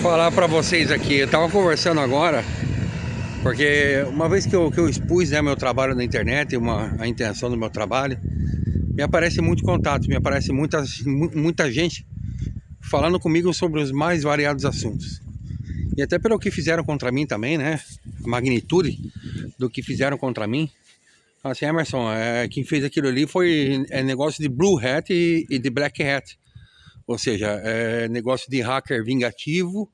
falar pra vocês aqui, eu tava conversando agora, porque uma vez que eu expus, né, meu trabalho na internet, a intenção do meu trabalho, me aparece muito contato, me aparece muita gente falando comigo sobre os mais variados assuntos. E até pelo que fizeram contra mim também, né, a magnitude do que fizeram contra mim. Assim, Emerson, quem fez aquilo ali foi negócio de Blue Hat e de Black Hat. Ou seja, é negócio de hacker vingativo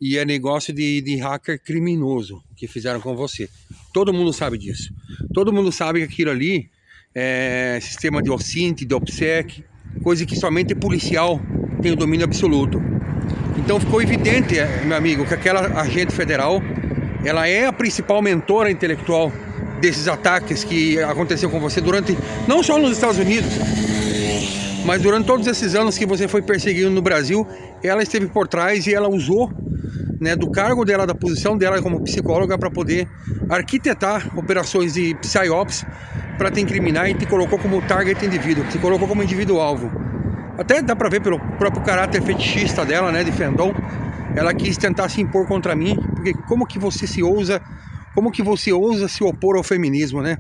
e é negócio de hacker criminoso que fizeram com você. Todo mundo sabe disso. Todo mundo sabe que aquilo ali é sistema de OSINT, de OPSEC, coisa que somente policial tem o domínio absoluto. Então ficou evidente, meu amigo, que aquela agente federal, ela é a principal mentora intelectual desses ataques que aconteceu com você durante, não só nos Estados Unidos, mas durante todos esses anos que você foi perseguido no Brasil. Ela esteve por trás e ela usou, né, do cargo dela, da posição dela como psicóloga, para poder arquitetar operações de PSYOPs para te incriminar, e te colocou como target indivíduo, te colocou como indivíduo alvo. Até dá para ver pelo próprio caráter fetichista dela, né, de fandom. Ela quis tentar se impor contra mim, porque como que você ousa se opor ao feminismo, né?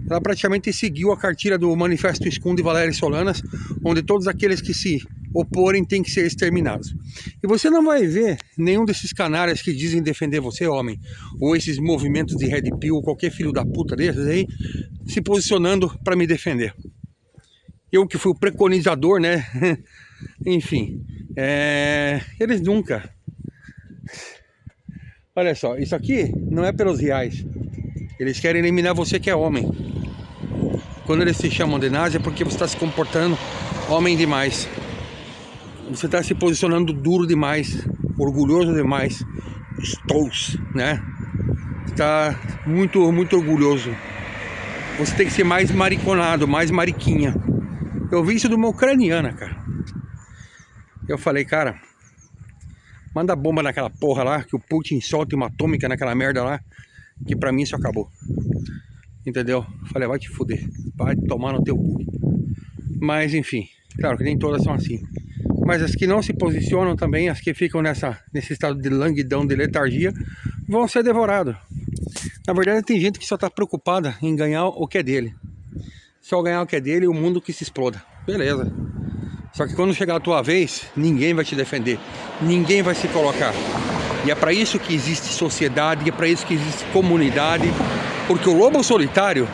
Ela praticamente seguiu a cartilha do Manifesto Scum de Valéria Solanas, onde todos aqueles que se oporem têm que ser exterminados. E você não vai ver nenhum desses canalhas que dizem defender você, homem, ou esses movimentos de Red Pill, qualquer filho da puta desses aí, se posicionando para me defender. Eu que fui o preconizador, né? Enfim, eles nunca... Olha só, isso aqui não é pelos reais. Eles querem eliminar você que é homem. Quando eles se chamam de nazi é porque você está se comportando homem demais. Você está se posicionando duro demais, orgulhoso demais. Stous, né? Está muito orgulhoso. Você tem que ser mais mariconado, mais mariquinha. Eu vi isso de uma ucraniana, cara. Eu falei, cara, manda bomba naquela porra lá, que o Putin solte uma atômica naquela merda lá, que pra mim isso acabou. Entendeu? Falei, vai te fuder, vai tomar no teu cu. Mas enfim, claro que nem todas são assim. Mas as que não se posicionam também, as que ficam nesse estado de languidão, de letargia, vão ser devoradas. Na verdade tem gente que só tá preocupada em ganhar o que é dele. Só ganhar o que é dele e o mundo que se exploda. Beleza. Só que quando chegar a tua vez, ninguém vai te defender. Ninguém vai se colocar. E é para isso que existe sociedade, e é para isso que existe comunidade. Porque o lobo solitário,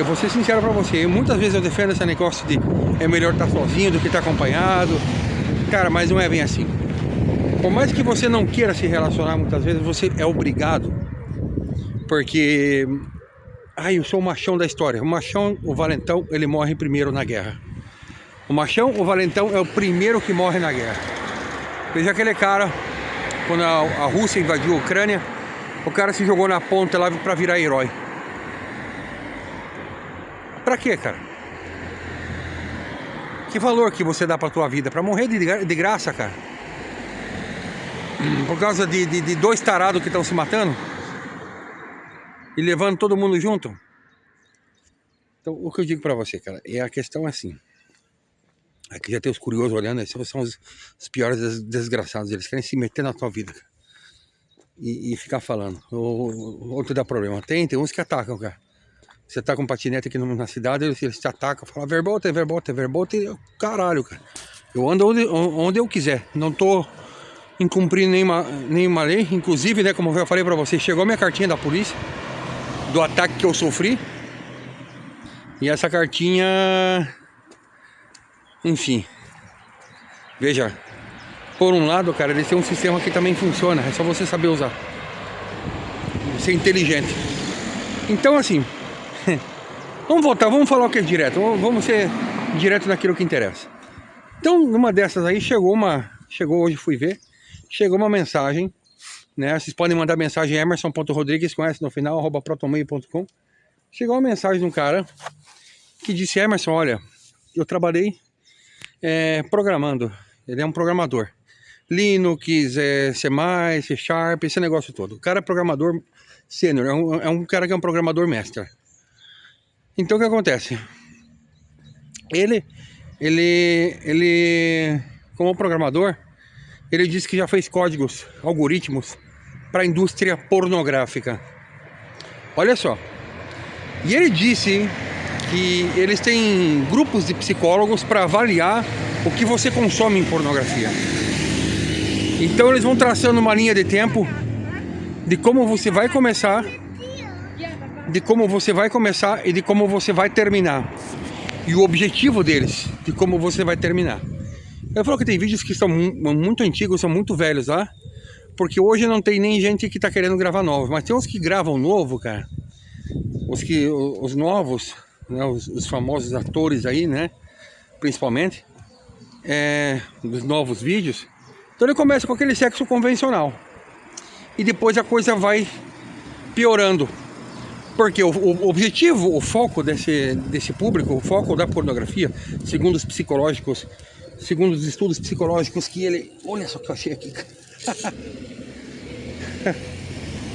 vou ser sincero para você, muitas vezes eu defendo esse negócio de é melhor estar sozinho do que estar acompanhado. Cara, mas não é bem assim. Por mais que você não queira se relacionar, muitas vezes você é obrigado. Porque... eu sou o machão da história. O machão, o valentão, ele morre primeiro na guerra. O machão, o valentão, é o primeiro que morre na guerra. Veja aquele cara, quando a Rússia invadiu a Ucrânia, o cara se jogou na ponta lá pra virar herói. Pra quê, cara? Que valor que você dá pra tua vida? Pra morrer de graça, cara? Por causa de dois tarados que estão se matando? E levando todo mundo junto? Então, o que eu digo pra você, cara, a questão é assim. Aqui já tem os curiosos olhando, esses são os piores desgraçados. Eles querem se meter na tua vida, cara, e ficar falando. Outro dá problema. Tem uns que atacam, cara. Você tá com um patinete aqui na cidade, eles te atacam, falam verbote, caralho, cara. Eu ando onde eu quiser. Não tô incumprindo nenhuma lei. Inclusive, né, como eu falei pra você, chegou a minha cartinha da polícia do ataque que eu sofri. E essa cartinha... Enfim, veja, por um lado, cara, eles têm um sistema que também funciona, é só você saber usar, ser inteligente. Então assim, vamos falar o que é direto, vamos ser direto naquilo que interessa. Então, numa dessas aí, chegou hoje, fui ver, chegou uma mensagem, né, vocês podem mandar mensagem emerson.rodrigues, conhece no final, @protonmail.com. Chegou uma mensagem de um cara que disse: Emerson, olha, eu trabalhei programando. Ele é um programador Linux, C++, C Sharp, esse negócio todo. O cara é programador sênior, é um cara que é um programador mestre. Então o que acontece? Ele como programador, Ele disse que já fez códigos, algoritmos para a indústria pornográfica. Olha só. E ele disse que eles têm grupos de psicólogos para avaliar o que você consome em pornografia. Então eles vão traçando uma linha de tempo de como você vai começar, e de como você vai terminar. E o objetivo deles, de como você vai terminar. Eu falo que tem vídeos que são muito antigos, são muito velhos lá, porque hoje não tem nem gente que tá querendo gravar novos, mas tem uns que gravam novo, cara. Os novos, né, os famosos atores aí, né, principalmente, dos novos vídeos. Então ele começa com aquele sexo convencional e depois a coisa vai piorando, porque o objetivo, o foco desse público, o foco da pornografia, segundo os psicológicos, segundo os estudos psicológicos que ele... Olha só o que eu achei aqui, cara.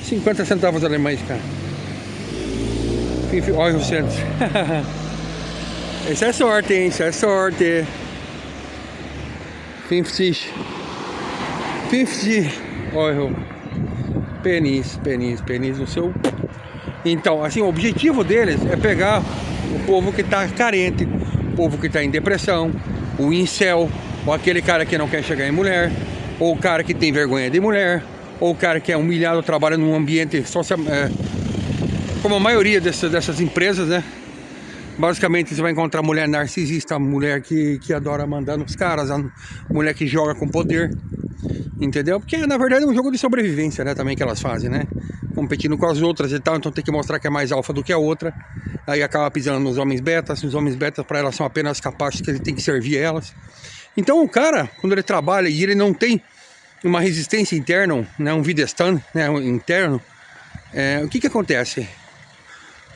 50 centavos alemães, cara. Olha o centro. Isso é sorte, hein? Isso é sorte. 50 Euro. Penis no seu... Então, assim, o objetivo deles é pegar o povo que tá carente, o povo que tá em depressão, o incel, ou aquele cara que não quer chegar em mulher, ou o cara que tem vergonha de mulher, ou o cara que é humilhado, trabalha num ambiente social, como a maioria dessas empresas, né? Basicamente você vai encontrar mulher narcisista, mulher que adora mandar nos caras, a mulher que joga com poder, entendeu? Porque na verdade é um jogo de sobrevivência, né? Também que elas fazem, né? Competindo com as outras e tal, então tem que mostrar que é mais alfa do que a outra. Aí acaba pisando nos homens betas, os homens betas para elas são apenas capazes que ele tem que servir elas. Então o cara, quando ele trabalha e ele não tem uma resistência interna, né? Um Widerstand, né? Interno, o que acontece?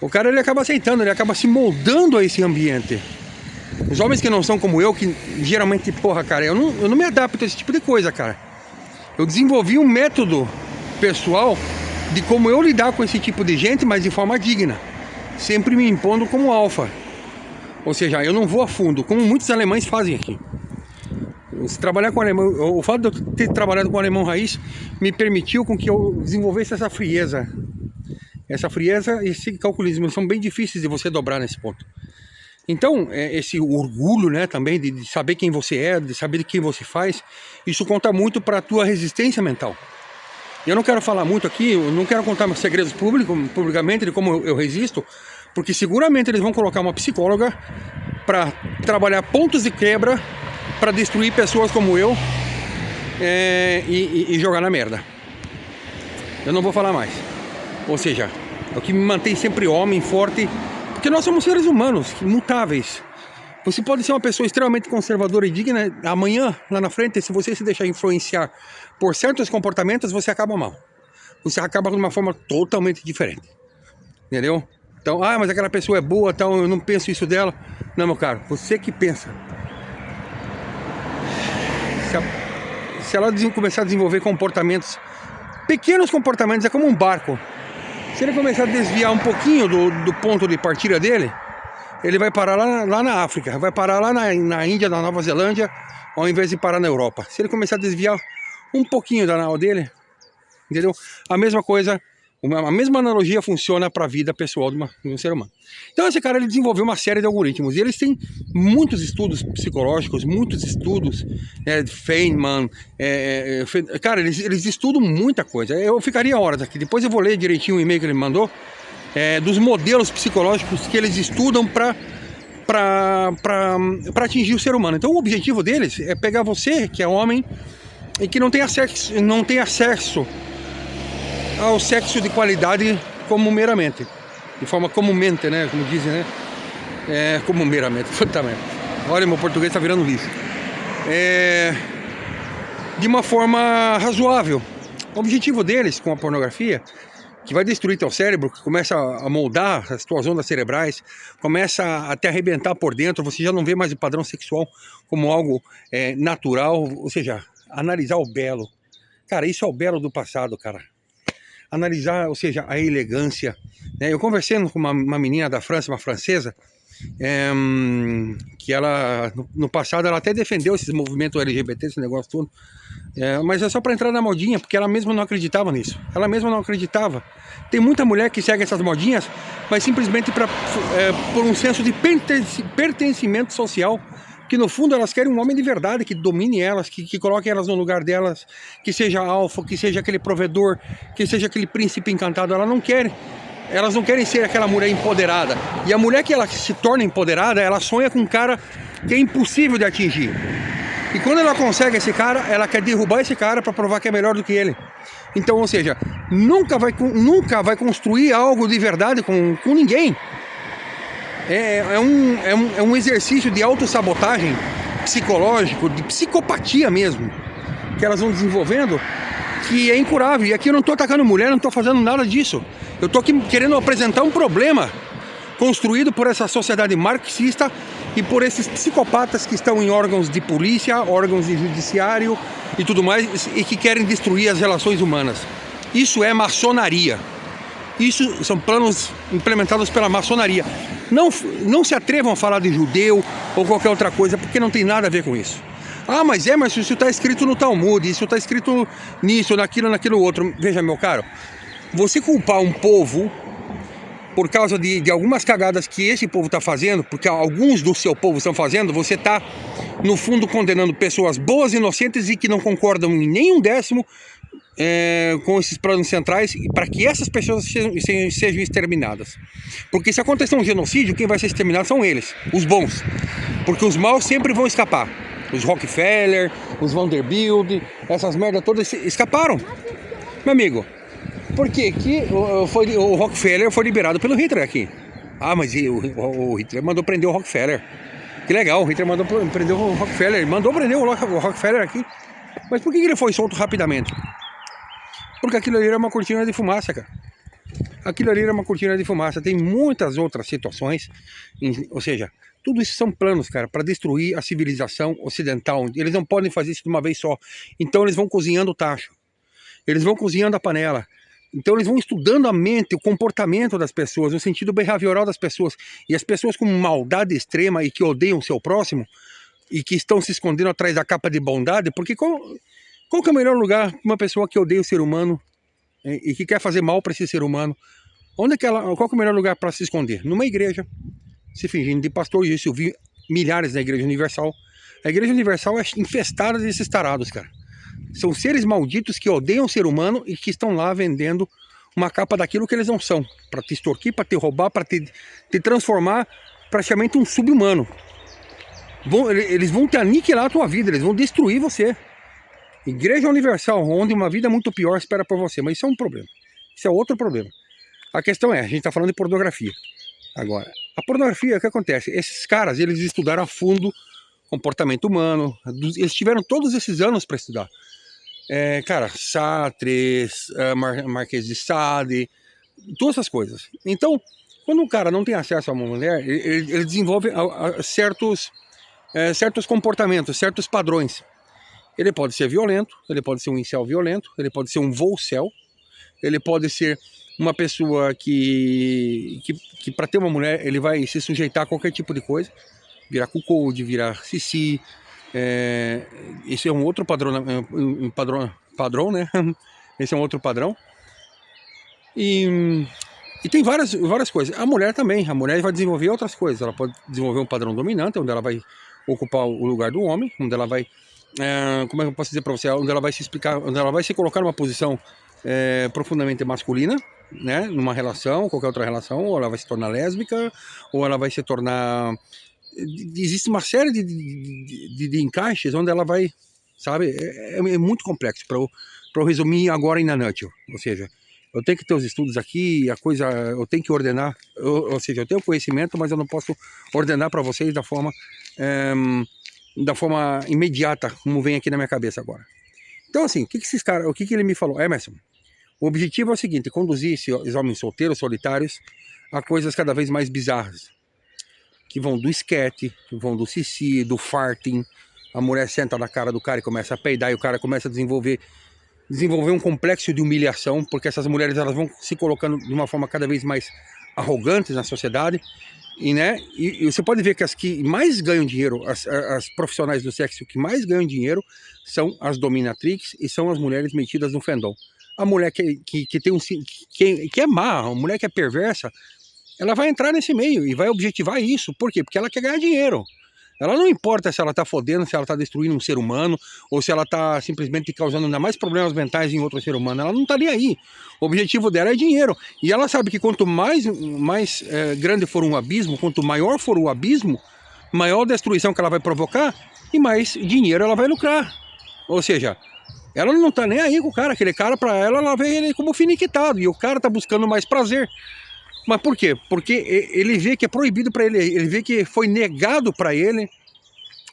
O cara ele acaba aceitando, ele acaba se moldando a esse ambiente. Os homens que não são como eu, que geralmente, porra, cara, eu não me adapto a esse tipo de coisa, cara. Eu desenvolvi um método pessoal de como eu lidar com esse tipo de gente, mas de forma digna. Sempre me impondo como alfa. Ou seja, eu não vou a fundo, como muitos alemães fazem aqui. Se trabalhar com alemão, o fato de eu ter trabalhado com alemão raiz me permitiu com que eu desenvolvesse essa frieza. Essa frieza e esse calculismo são bem difíceis de você dobrar nesse ponto. Então, esse orgulho, né, também de saber quem você é, de saber de quem você faz, isso conta muito para a tua resistência mental. Eu não quero falar muito aqui, eu não quero contar meus segredos publicamente de como eu resisto, porque seguramente eles vão colocar uma psicóloga para trabalhar pontos de quebra para destruir pessoas como eu e jogar na merda. Eu não vou falar mais. Ou seja, é o que me mantém sempre homem, forte, porque nós somos seres humanos, imutáveis. Você pode ser uma pessoa extremamente conservadora e digna, amanhã, lá na frente, se você se deixar influenciar por certos comportamentos, você acaba mal. Você acaba de uma forma totalmente diferente. Entendeu? Então, mas aquela pessoa é boa, então eu não penso isso dela. Não, meu caro, você que pensa. Se ela começar a desenvolver comportamentos, pequenos comportamentos, é como um barco. Se ele começar a desviar um pouquinho do ponto de partida dele, ele vai parar lá na África, vai parar lá na Índia, na Nova Zelândia, ao invés de parar na Europa. Se ele começar a desviar um pouquinho da nau dele, entendeu? A mesma coisa, a mesma analogia funciona para a vida pessoal de um ser humano. Então esse cara ele desenvolveu uma série de algoritmos e eles têm muitos estudos psicológicos, muitos estudos, Feynman, cara, eles estudam muita coisa. Eu ficaria horas aqui, depois eu vou ler direitinho o e-mail que ele me mandou, dos modelos psicológicos que eles estudam para atingir o ser humano. Então o objetivo deles é pegar você, que é homem, e que não tem acesso ao sexo de qualidade como meramente. De forma comumente, né? Como dizem, né? Como meramente. Puta merda. Olha, meu português tá virando lixo. De uma forma razoável. O objetivo deles com a pornografia, que vai destruir teu cérebro, que começa a moldar as tuas ondas cerebrais, começa a te arrebentar por dentro, você já não vê mais o padrão sexual como algo natural, ou seja, analisar o belo. Cara, isso é o belo do passado, cara. Analisar, ou seja, a elegância. Eu conversando com uma menina da França, uma francesa, que ela, no passado, ela até defendeu esses movimentos LGBT, esse negócio todo, mas é só para entrar na modinha, porque ela mesma não acreditava nisso. Ela mesma não acreditava. Tem muita mulher que segue essas modinhas, mas simplesmente por um senso de pertencimento social, que no fundo elas querem um homem de verdade, que domine elas, que coloque elas no lugar delas, que seja alfa, que seja aquele provedor, que seja aquele príncipe encantado. Elas não querem ser aquela mulher empoderada. E a mulher que ela se torna empoderada, ela sonha com um cara que é impossível de atingir. E quando ela consegue esse cara, ela quer derrubar esse cara para provar que é melhor do que ele. Então, ou seja, nunca vai construir algo de verdade com ninguém. É um exercício de autossabotagem psicológico, de psicopatia mesmo, que elas vão desenvolvendo, que é incurável. E aqui eu não estou atacando mulher, não estou fazendo nada disso. Eu estou aqui querendo apresentar um problema construído por essa sociedade marxista e por esses psicopatas que estão em órgãos de polícia, órgãos de judiciário e tudo mais, e que querem destruir as relações humanas. Isso é maçonaria. Isso são planos implementados pela maçonaria. Não se atrevam a falar de judeu ou qualquer outra coisa, porque não tem nada a ver com isso. Ah, mas isso está escrito no Talmud, isso está escrito nisso, naquilo outro. Veja, meu caro, você culpar um povo por causa de algumas cagadas que esse povo está fazendo, porque alguns do seu povo estão fazendo, você está, no fundo, condenando pessoas boas, inocentes e que não concordam em nenhum décimo com esses planos centrais, para que essas pessoas sejam exterminadas. Porque se acontecer um genocídio, quem vai ser exterminado são eles, os bons. Porque os maus sempre vão escapar. Os Rockefeller, os Vanderbilt, essas merdas todas escaparam. Meu amigo, por que o Rockefeller foi liberado pelo Hitler aqui? Ah, mas o Hitler mandou prender o Rockefeller. Que legal, o Hitler mandou prender o Rockefeller. Ele mandou prender o Rockefeller aqui. Mas por que ele foi solto rapidamente? Porque aquilo ali era uma cortina de fumaça, cara. Aquilo ali era uma cortina de fumaça. Tem muitas outras situações, ou seja, tudo isso são planos, cara, para destruir a civilização ocidental. Eles não podem fazer isso de uma vez só. Então eles vão cozinhando o tacho. Eles vão cozinhando a panela. Então eles vão estudando a mente, o comportamento das pessoas, o sentido behavioral das pessoas. E as pessoas com maldade extrema e que odeiam o seu próximo e que estão se escondendo atrás da capa de bondade, porque qual que é o melhor lugar para uma pessoa que odeia o ser humano e que quer fazer mal para esse ser humano? Qual que é o melhor lugar para se esconder? Numa igreja, se fingindo de pastor. Isso eu vi milhares na Igreja Universal. A Igreja Universal é infestada desses tarados, cara. São seres malditos que odeiam o ser humano e que estão lá vendendo uma capa daquilo que eles não são, para te extorquir, para te roubar, para te transformar praticamente um sub-humano. Eles vão te aniquilar a tua vida, eles vão destruir você. Igreja Universal, onde uma vida muito pior espera por você. Mas isso é um problema. Isso é outro problema. A questão é, a gente está falando de pornografia. Agora, a pornografia, o que acontece? Esses caras, eles estudaram a fundo comportamento humano. Eles tiveram todos esses anos para estudar. Cara, Sartre, Marquês de Sade, todas essas coisas. Então, quando um cara não tem acesso a uma mulher, ele desenvolve certos comportamentos, certos padrões. Ele pode ser violento, ele pode ser um incel violento, ele pode ser um volcel, ele pode ser uma pessoa que para ter uma mulher, ele vai se sujeitar a qualquer tipo de coisa, virar cuckold, virar sissi. Esse é um outro padrão, né? Esse é um outro padrão. E tem várias coisas. A mulher também, a mulher vai desenvolver outras coisas. Ela pode desenvolver um padrão dominante, onde ela vai ocupar o lugar do homem, onde ela vai, como é que eu posso dizer para você, onde ela vai se explicar, onde ela vai se colocar numa posição profundamente masculina, né? Numa relação, qualquer outra relação, ou ela vai se tornar lésbica, ou ela vai se tornar... Existe uma série de encaixes onde ela vai, sabe, é muito complexo para eu resumir agora em nutshell. Ou seja, eu tenho que ter os estudos aqui, eu tenho que ordenar, ou seja, eu tenho conhecimento, mas eu não posso ordenar para vocês da forma imediata, como vem aqui na minha cabeça agora. Então assim, o que ele me falou? Emerson, o objetivo é o seguinte: conduzir esses homens solteiros, solitários, a coisas cada vez mais bizarras, que vão do esquete, que vão do sissi, do farting. A mulher senta na cara do cara e começa a peidar, e o cara começa a desenvolver um complexo de humilhação, porque essas mulheres, elas vão se colocando de uma forma cada vez mais arrogantes na sociedade, E, né, e você pode ver que as que mais ganham dinheiro, as profissionais do sexo que mais ganham dinheiro são as dominatrix e são as mulheres metidas no fandom. A mulher que tem que é má, a mulher que é perversa, ela vai entrar nesse meio e vai objetivar isso. Por quê? Porque ela quer ganhar dinheiro. Ela não importa se ela tá fodendo, se ela tá destruindo um ser humano, ou se ela tá simplesmente causando ainda mais problemas mentais em outro ser humano. Ela não tá nem aí. O objetivo dela é dinheiro. E ela sabe que quanto mais grande for um abismo, quanto maior for o abismo, maior destruição que ela vai provocar e mais dinheiro ela vai lucrar. Ou seja, ela não tá nem aí com o cara. Aquele cara, pra ela vê ele como finiquitado. E o cara tá buscando mais prazer. Mas por quê? Porque ele vê que é proibido para ele, ele vê que foi negado para ele,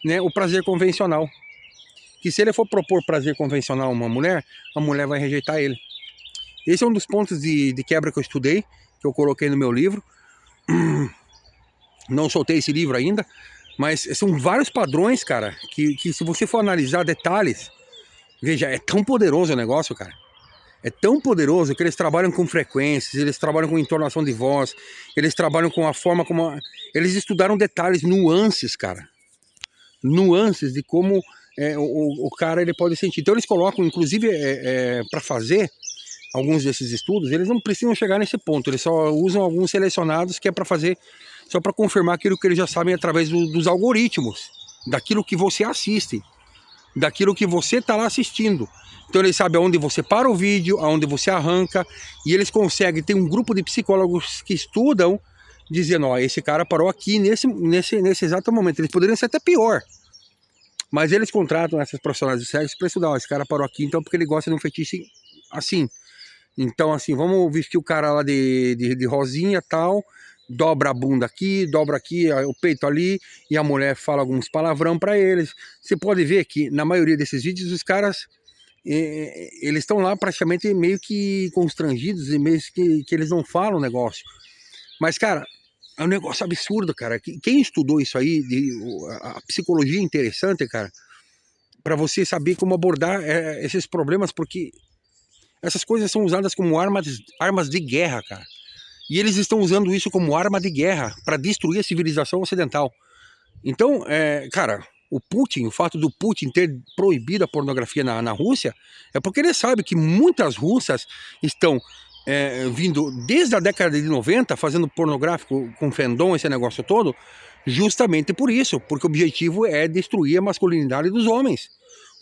né, o prazer convencional. Que se ele for propor prazer convencional a a mulher vai rejeitar ele. Esse é um dos pontos de quebra que eu estudei, que eu coloquei no meu livro. Não soltei esse livro ainda, mas são vários padrões, cara, que se você for analisar detalhes, veja, é tão poderoso o negócio, cara. É tão poderoso que eles trabalham com frequências, eles trabalham com entonação de voz, eles trabalham com a forma como... Eles estudaram detalhes, nuances, cara. Nuances de como o cara ele pode sentir. Então eles colocam, inclusive, para fazer alguns desses estudos, eles não precisam chegar nesse ponto, eles só usam alguns selecionados que é para fazer, só para confirmar aquilo que eles já sabem através dos algoritmos, daquilo que você assiste, daquilo que você está lá assistindo. Então eles sabem aonde você para o vídeo, aonde você arranca, e eles conseguem, tem um grupo de psicólogos que estudam, dizendo, ó, esse cara parou aqui nesse exato momento. Eles poderiam ser até pior, mas eles contratam essas profissionais de sexo para estudar, ó, esse cara parou aqui então porque ele gosta de um fetiche assim. Então assim, vamos vestir o cara lá de rosinha e tal, dobra a bunda aqui, dobra aqui o peito ali, e a mulher fala alguns palavrão para eles. Você pode ver que na maioria desses vídeos os caras... eles estão lá praticamente meio que constrangidos e meio que eles não falam o negócio. Mas, cara, é um negócio absurdo, cara. Quem estudou isso aí, a psicologia é interessante, cara, para você saber como abordar esses problemas, porque essas coisas são usadas como armas de guerra, cara. E eles estão usando isso como arma de guerra para destruir a civilização ocidental. Então, cara... o fato do Putin ter proibido a pornografia na Rússia, é porque ele sabe que muitas russas estão vindo desde a década de 90 fazendo pornográfico com fandom, esse negócio todo, justamente por isso, porque o objetivo é destruir a masculinidade dos homens.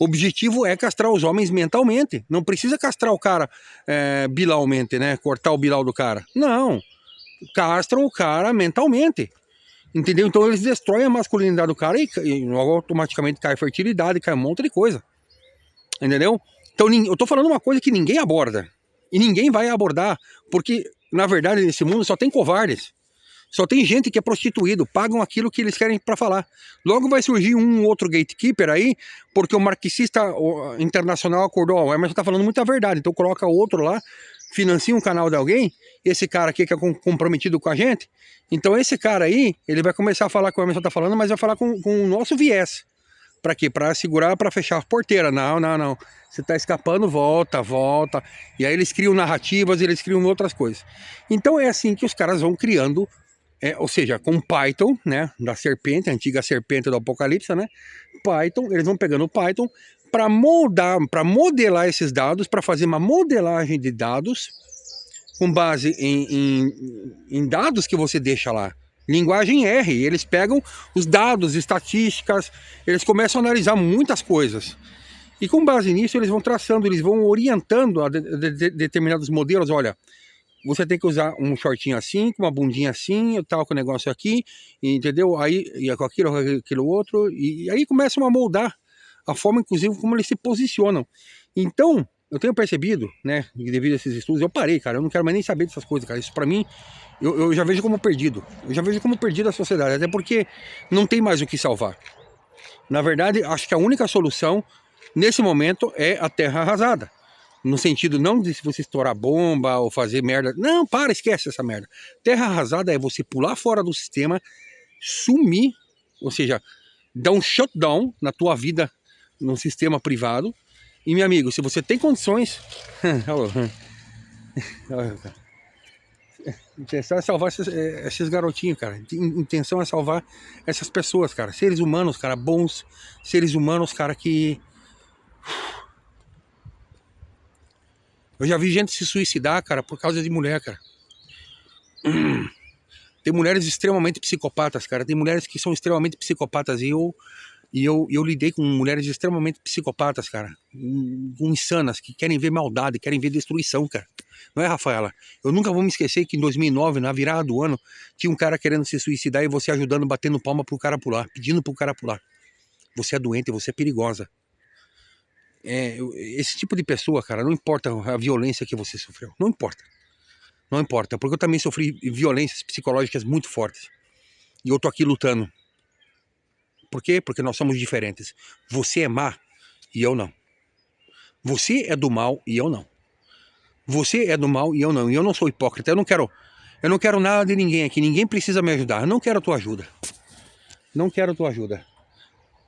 O objetivo é castrar os homens mentalmente. Não precisa castrar o cara bilalmente, né? Cortar o bilal do cara. Não. Castram o cara mentalmente. Entendeu? Então eles destroem a masculinidade do cara e logo automaticamente cai a fertilidade, cai um monte de coisa. Entendeu? Então eu tô falando uma coisa que ninguém aborda. E ninguém vai abordar. Porque, na verdade, nesse mundo só tem covardes. Só tem gente que é prostituído. Pagam aquilo que eles querem para falar. Logo vai surgir um outro gatekeeper aí, porque o marxista internacional acordou. O Emerson tá falando muita verdade. Então coloca outro lá, financia um canal de alguém, esse cara aqui que é comprometido com a gente, então esse cara aí, ele vai começar a falar com o Emerson tá falando, mas vai falar com o nosso viés. Pra quê? Pra segurar, pra fechar a porteira. Não, não, não. Você tá escapando, volta, volta. E aí eles criam narrativas, eles criam outras coisas. Então é assim que os caras vão criando, ou seja, com Python, né, da serpente, a antiga serpente do Apocalipse, né, Python, eles vão pegando o Python para modelar esses dados, para fazer uma modelagem de dados com base em dados que você deixa lá. Linguagem R, eles pegam os dados, estatísticas, eles começam a analisar muitas coisas. E com base nisso eles vão traçando, eles vão orientando a determinados modelos, olha, você tem que usar um shortinho assim, com uma bundinha assim, tal, com o negócio aqui, entendeu? Aí, e com aquilo outro, e aí começam a moldar a forma, inclusive, como eles se posicionam. Então, eu tenho percebido, né, devido a esses estudos, eu parei, cara, eu não quero mais nem saber dessas coisas, cara, isso pra mim, eu já vejo como perdido, a sociedade, até porque não tem mais o que salvar. Na verdade, acho que a única solução, nesse momento, é a terra arrasada. No sentido não de se você estourar bomba ou fazer merda. Não, esquece essa merda. Terra arrasada é você pular fora do sistema, sumir, ou seja, dar um shutdown na tua vida no sistema privado. E, meu amigo, se você tem condições... A intenção é salvar esses garotinhos, cara. A intenção é salvar essas pessoas, cara. Seres humanos, cara, bons. Seres humanos, cara, que... Eu já vi gente se suicidar, cara, por causa de mulher, cara. Tem mulheres extremamente psicopatas, cara. Tem mulheres que são extremamente psicopatas. E eu lidei com mulheres extremamente psicopatas, cara. Insanas, que querem ver maldade, querem ver destruição, cara. Não é, Rafaela? Eu nunca vou me esquecer que em 2009, na virada do ano, tinha um cara querendo se suicidar e você ajudando, batendo palma pro cara pular, pedindo pro cara pular. Você é doente, você é perigosa. Esse tipo de pessoa, cara, não importa a violência que você sofreu. Não importa. Não importa, porque eu também sofri violências psicológicas muito fortes. E eu tô aqui lutando. Por quê? Porque nós somos diferentes. Você é má e eu não. Você é do mal e eu não. Você é do mal e eu não. E eu não sou hipócrita. Eu não quero nada de ninguém aqui. Ninguém precisa me ajudar. Eu não quero a tua ajuda. Não quero a tua ajuda.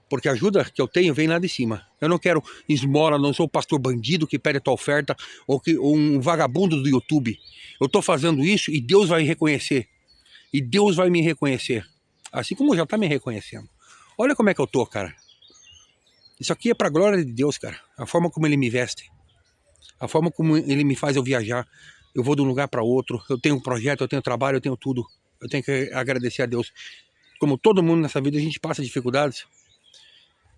Porque a ajuda que eu tenho vem lá de cima. Eu não quero esmola, não sou pastor bandido que pede a tua oferta ou um vagabundo do YouTube. Eu tô fazendo isso e Deus vai reconhecer. E Deus vai me reconhecer. Assim como já tá me reconhecendo. Olha como é que eu tô, cara. Isso aqui é pra glória de Deus, cara. A forma como Ele me veste. A forma como Ele me faz eu viajar. Eu vou de um lugar para outro. Eu tenho um projeto, eu tenho trabalho, eu tenho tudo. Eu tenho que agradecer a Deus. Como todo mundo nessa vida, a gente passa dificuldades.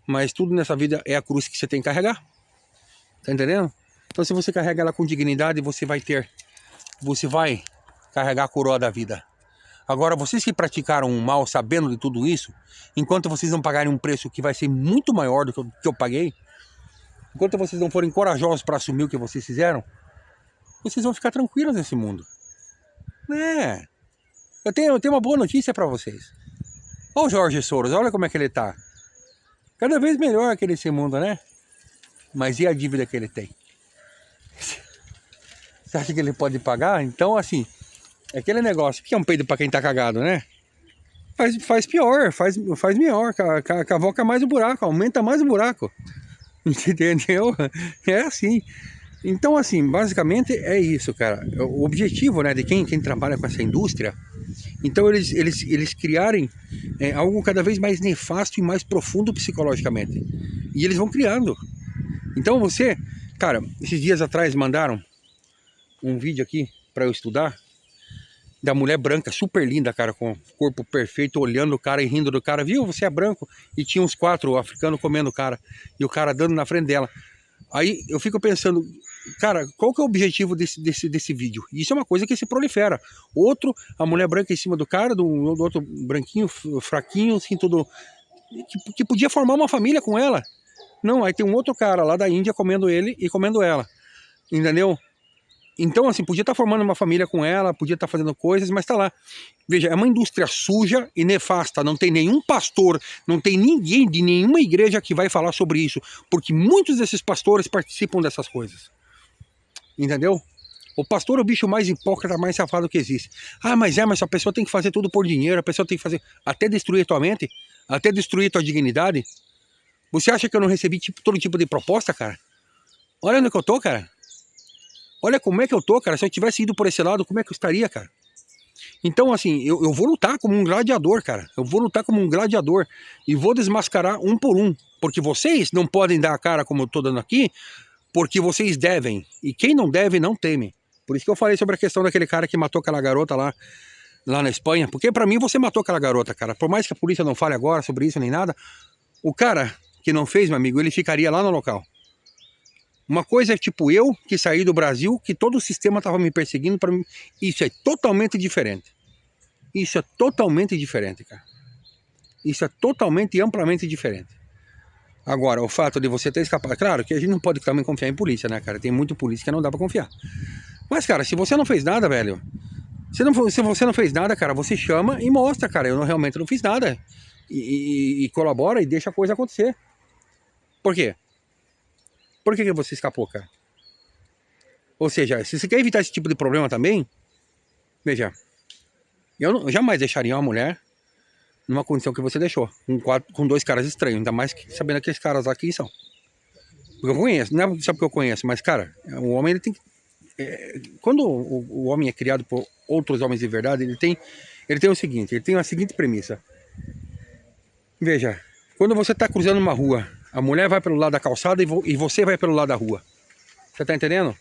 Mas tudo nessa vida é a cruz que você tem que carregar. Tá entendendo? Então se você carrega ela com dignidade, você vai carregar a coroa da vida. Agora, vocês que praticaram o mal sabendo de tudo isso, enquanto vocês não pagarem um preço que vai ser muito maior do que eu paguei, enquanto vocês não forem corajosos para assumir o que vocês fizeram, vocês vão ficar tranquilos nesse mundo. Eu tenho uma boa notícia para vocês. Olha o Jorge Soros, olha como é que ele tá. Cada vez melhor aquele esse mundo, né? Mas e a dívida que ele tem? Você acha que ele pode pagar? Então, assim, é aquele negócio que é um peido pra quem tá cagado, né? Faz pior, faz melhor, cavoca mais o buraco, aumenta mais o buraco. Entendeu? É assim. Então, assim, basicamente é isso, cara. O objetivo, né, de quem trabalha com essa indústria, então eles criarem algo cada vez mais nefasto e mais profundo psicologicamente. E eles vão criando. Então você, cara, esses dias atrás mandaram um vídeo aqui para eu estudar da mulher branca, super linda, cara, com o corpo perfeito, olhando o cara e rindo do cara. Viu, você é branco? E tinha uns 4 africanos comendo o cara. E o cara dando na frente dela. Aí eu fico pensando, cara, qual que é o objetivo desse vídeo? Isso é uma coisa que se prolifera. Outro, a mulher branca em cima do cara, do outro branquinho, fraquinho, assim, tudo... Que podia formar uma família com ela. Não, aí tem um outro cara lá da Índia comendo ele e comendo ela. Entendeu? Então, assim, podia estar formando uma família com ela, podia estar fazendo coisas, mas tá lá. Veja, é uma indústria suja e nefasta. Não tem nenhum pastor, não tem ninguém de nenhuma igreja que vai falar sobre isso. Porque muitos desses pastores participam dessas coisas. Entendeu? O pastor é o bicho mais hipócrita, mais safado que existe. Ah, mas a pessoa tem que fazer tudo por dinheiro, a pessoa tem que fazer... Até destruir tua mente, até destruir tua dignidade. Você acha que eu não recebi todo tipo de proposta, cara? Olha onde que eu tô, cara. Olha como é que eu tô, cara. Se eu tivesse ido por esse lado, como é que eu estaria, cara? Então, assim, eu vou lutar como um gladiador, cara. Eu vou lutar como um gladiador. E vou desmascarar um por um. Porque vocês não podem dar a cara como eu tô dando aqui, porque vocês devem. E quem não deve, não teme. Por isso que eu falei sobre a questão daquele cara que matou aquela garota lá na Espanha. Porque pra mim você matou aquela garota, cara. Por mais que a polícia não fale agora sobre isso nem nada, o cara que não fez, meu amigo, ele ficaria lá no local. Uma coisa é tipo eu, que saí do Brasil, que todo o sistema estava me perseguindo para mim. Isso é totalmente diferente. Isso é totalmente diferente, cara. Isso é totalmente e amplamente diferente. Agora, o fato de você ter escapado... Claro que a gente não pode também confiar em polícia, né, cara? Tem muito polícia que não dá pra confiar. Mas, cara, se você não fez nada, velho... Se você não fez nada, cara, você chama e mostra, cara. Eu realmente não fiz nada. E colabora e deixa a coisa acontecer. Por quê? Por que você escapou, cara? Ou seja, se você quer evitar esse tipo de problema também, veja, eu jamais deixaria uma mulher numa condição que você deixou, com 2 caras estranhos, ainda mais sabendo aqueles caras lá quem são. Porque eu conheço, não é só porque eu conheço, mas, cara, o homem ele tem que... quando o homem é criado por outros homens de verdade, ele tem o seguinte, ele tem a seguinte premissa. Veja, quando você está cruzando uma rua, a mulher vai pelo lado da calçada e você vai pelo lado da rua. Você tá entendendo?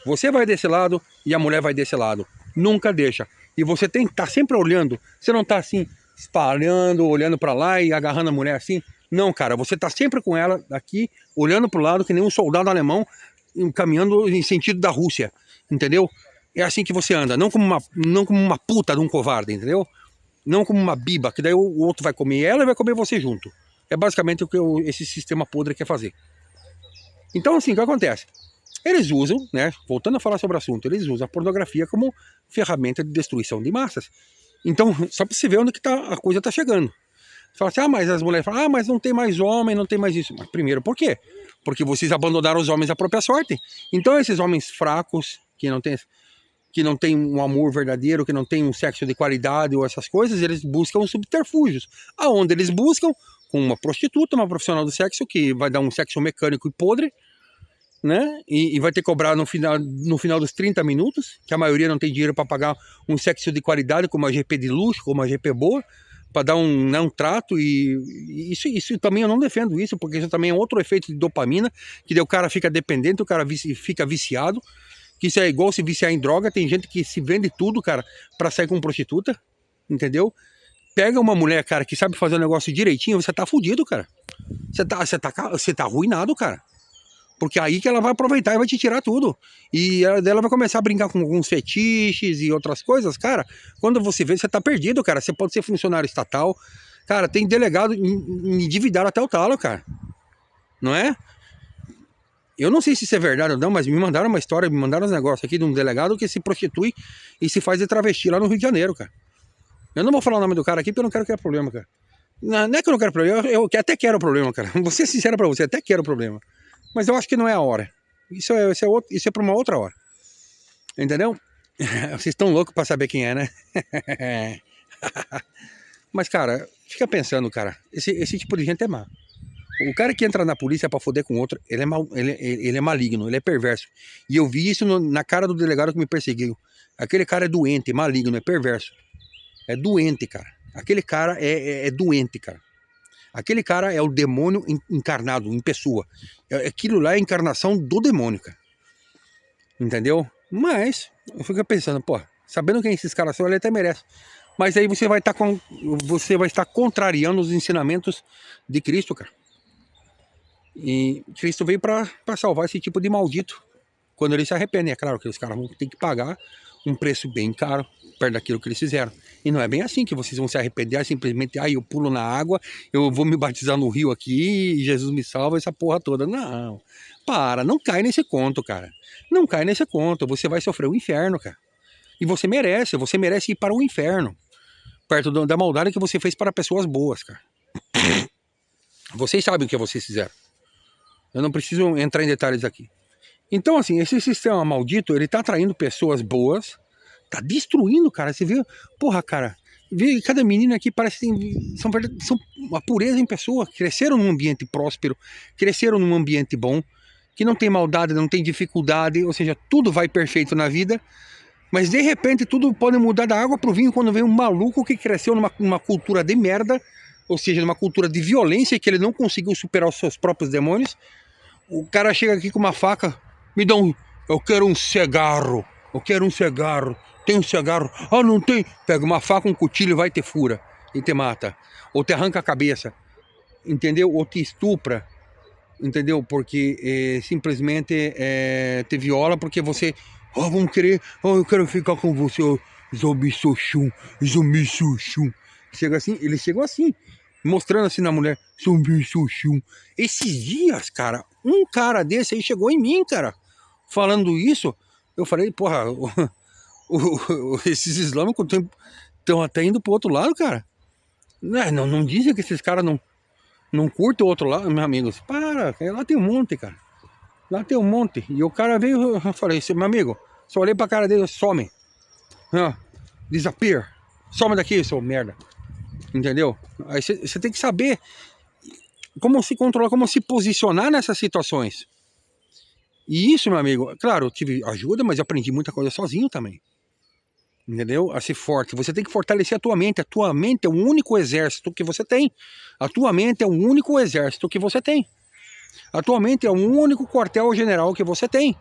Você vai desse lado e a mulher vai desse lado. Nunca deixa. E você tem que estar sempre olhando. Você não tá assim, espalhando, olhando para lá e agarrando a mulher assim. Não, cara, você tá sempre com ela aqui, olhando pro lado, que nem um soldado alemão, caminhando em sentido da Rússia. Entendeu? É assim que você anda. Não como uma puta de um covarde, entendeu? Não como uma biba, que daí o outro vai comer ela e vai comer você junto. É basicamente o que esse sistema podre quer fazer. Então, assim, o que acontece? Eles usam, né, voltando a falar sobre o assunto, eles usam a pornografia como ferramenta de destruição de massas. Então, só para você ver onde que a coisa está chegando. Você fala assim, mas as mulheres falam, mas não tem mais homem, não tem mais isso. Mas primeiro, por quê? Porque vocês abandonaram os homens à própria sorte. Então, esses homens fracos, que não tem um amor verdadeiro, que não tem um sexo de qualidade ou essas coisas, eles buscam subterfúgios. Aonde eles buscam? Com uma prostituta, uma profissional do sexo, que vai dar um sexo mecânico e podre, né? E vai ter que cobrar no final dos 30 minutos, que a maioria não tem dinheiro para pagar um sexo de qualidade, como a GP de luxo, como a GP boa, para dar um trato. E isso também eu não defendo isso, porque isso também é outro efeito de dopamina, que daí o cara fica dependente, o cara fica viciado, que isso é igual se viciar em droga. Tem gente que se vende tudo, cara, para sair com prostituta, entendeu? Pega uma mulher, cara, que sabe fazer o negócio direitinho, você tá fudido, cara. Você tá arruinado, cara. Porque aí que ela vai aproveitar e vai te tirar tudo. E ela vai começar a brincar com alguns fetiches e outras coisas, cara. Quando você vê, você tá perdido, cara. Você pode ser funcionário estatal. Cara, tem delegado endividado até o talo, cara. Não é? Eu não sei se isso é verdade ou não, mas me mandaram uma história, me mandaram uns negócios aqui de um delegado que se prostitui e se faz de travesti lá no Rio de Janeiro, cara. Eu não vou falar o nome do cara aqui porque eu não quero criar problema, cara. Não é que eu não quero problema, eu até quero problema, cara. Vou ser sincero pra você, até quero problema. Mas eu acho que não é a hora. Isso é pra uma outra hora. Entendeu? Vocês estão loucos pra saber quem é, né? Mas, cara, fica pensando, cara. Esse tipo de gente é má. O cara que entra na polícia pra foder com outro, ele é maligno, ele é perverso. E eu vi isso na cara do delegado que me perseguiu. Aquele cara é doente, maligno, é perverso. É doente, cara. Aquele cara é doente, cara. Aquele cara é o demônio encarnado, em pessoa. Aquilo lá é a encarnação do demônio, cara. Entendeu? Mas, eu fico pensando, pô, sabendo quem esses caras são, ele até merece. Mas aí você vai estar contrariando os ensinamentos de Cristo, cara. E Cristo veio para salvar esse tipo de maldito. Quando eles se arrependem, é claro que os caras vão ter que pagar um preço bem caro, perto daquilo que eles fizeram. E não é bem assim que vocês vão se arrepender, simplesmente, eu pulo na água, eu vou me batizar no rio aqui, e Jesus me salva, essa porra toda. Não, não cai nesse conto, cara. Não cai nesse conto, você vai sofrer o inferno, cara. E você merece ir para o inferno, perto da maldade que você fez para pessoas boas, cara. Vocês sabem o que vocês fizeram. Eu não preciso entrar em detalhes aqui. Então, assim, esse sistema maldito, ele tá atraindo pessoas boas, tá destruindo, cara. Você vê, porra, cara, vê cada menina aqui parece que são uma pureza em pessoa, cresceram num ambiente próspero, cresceram num ambiente bom, que não tem maldade, não tem dificuldade, ou seja, tudo vai perfeito na vida, mas de repente tudo pode mudar da água pro vinho quando vem um maluco que cresceu numa cultura de merda, ou seja, numa cultura de violência, que ele não conseguiu superar os seus próprios demônios. O cara chega aqui com uma faca, eu quero um cigarro, tem um cigarro, não tem, pega uma faca, um cuchillo e vai te fura, e te mata, ou te arranca a cabeça, entendeu? Ou te estupra, entendeu? Porque simplesmente te viola porque você, vamos querer, eu quero ficar com você, zumbi xuxum. Chega assim, eles chegam assim, mostrando assim na mulher, zumbi xuxum. Esses dias, cara, um cara desse aí chegou em mim, cara, falando isso. Eu falei, porra, esses islâmicos estão até indo pro outro lado, cara. Não dizem que esses caras não curtem o outro lado, meus amigos. Para, lá tem um monte, cara. Lá tem um monte. E o cara veio, eu falei, meu amigo, só olhei pra cara dele, some. Disappear. Some daqui, seu merda. Entendeu? Aí você tem que saber como se controlar, como se posicionar nessas situações. E isso, meu amigo, claro, eu tive ajuda, mas eu aprendi muita coisa sozinho também. entendeu? A ser forte. Você tem que fortalecer a tua mente. A tua mente é o único exército que você tem. A tua mente é o único exército que você tem. A tua mente é o único quartel-general que você tem.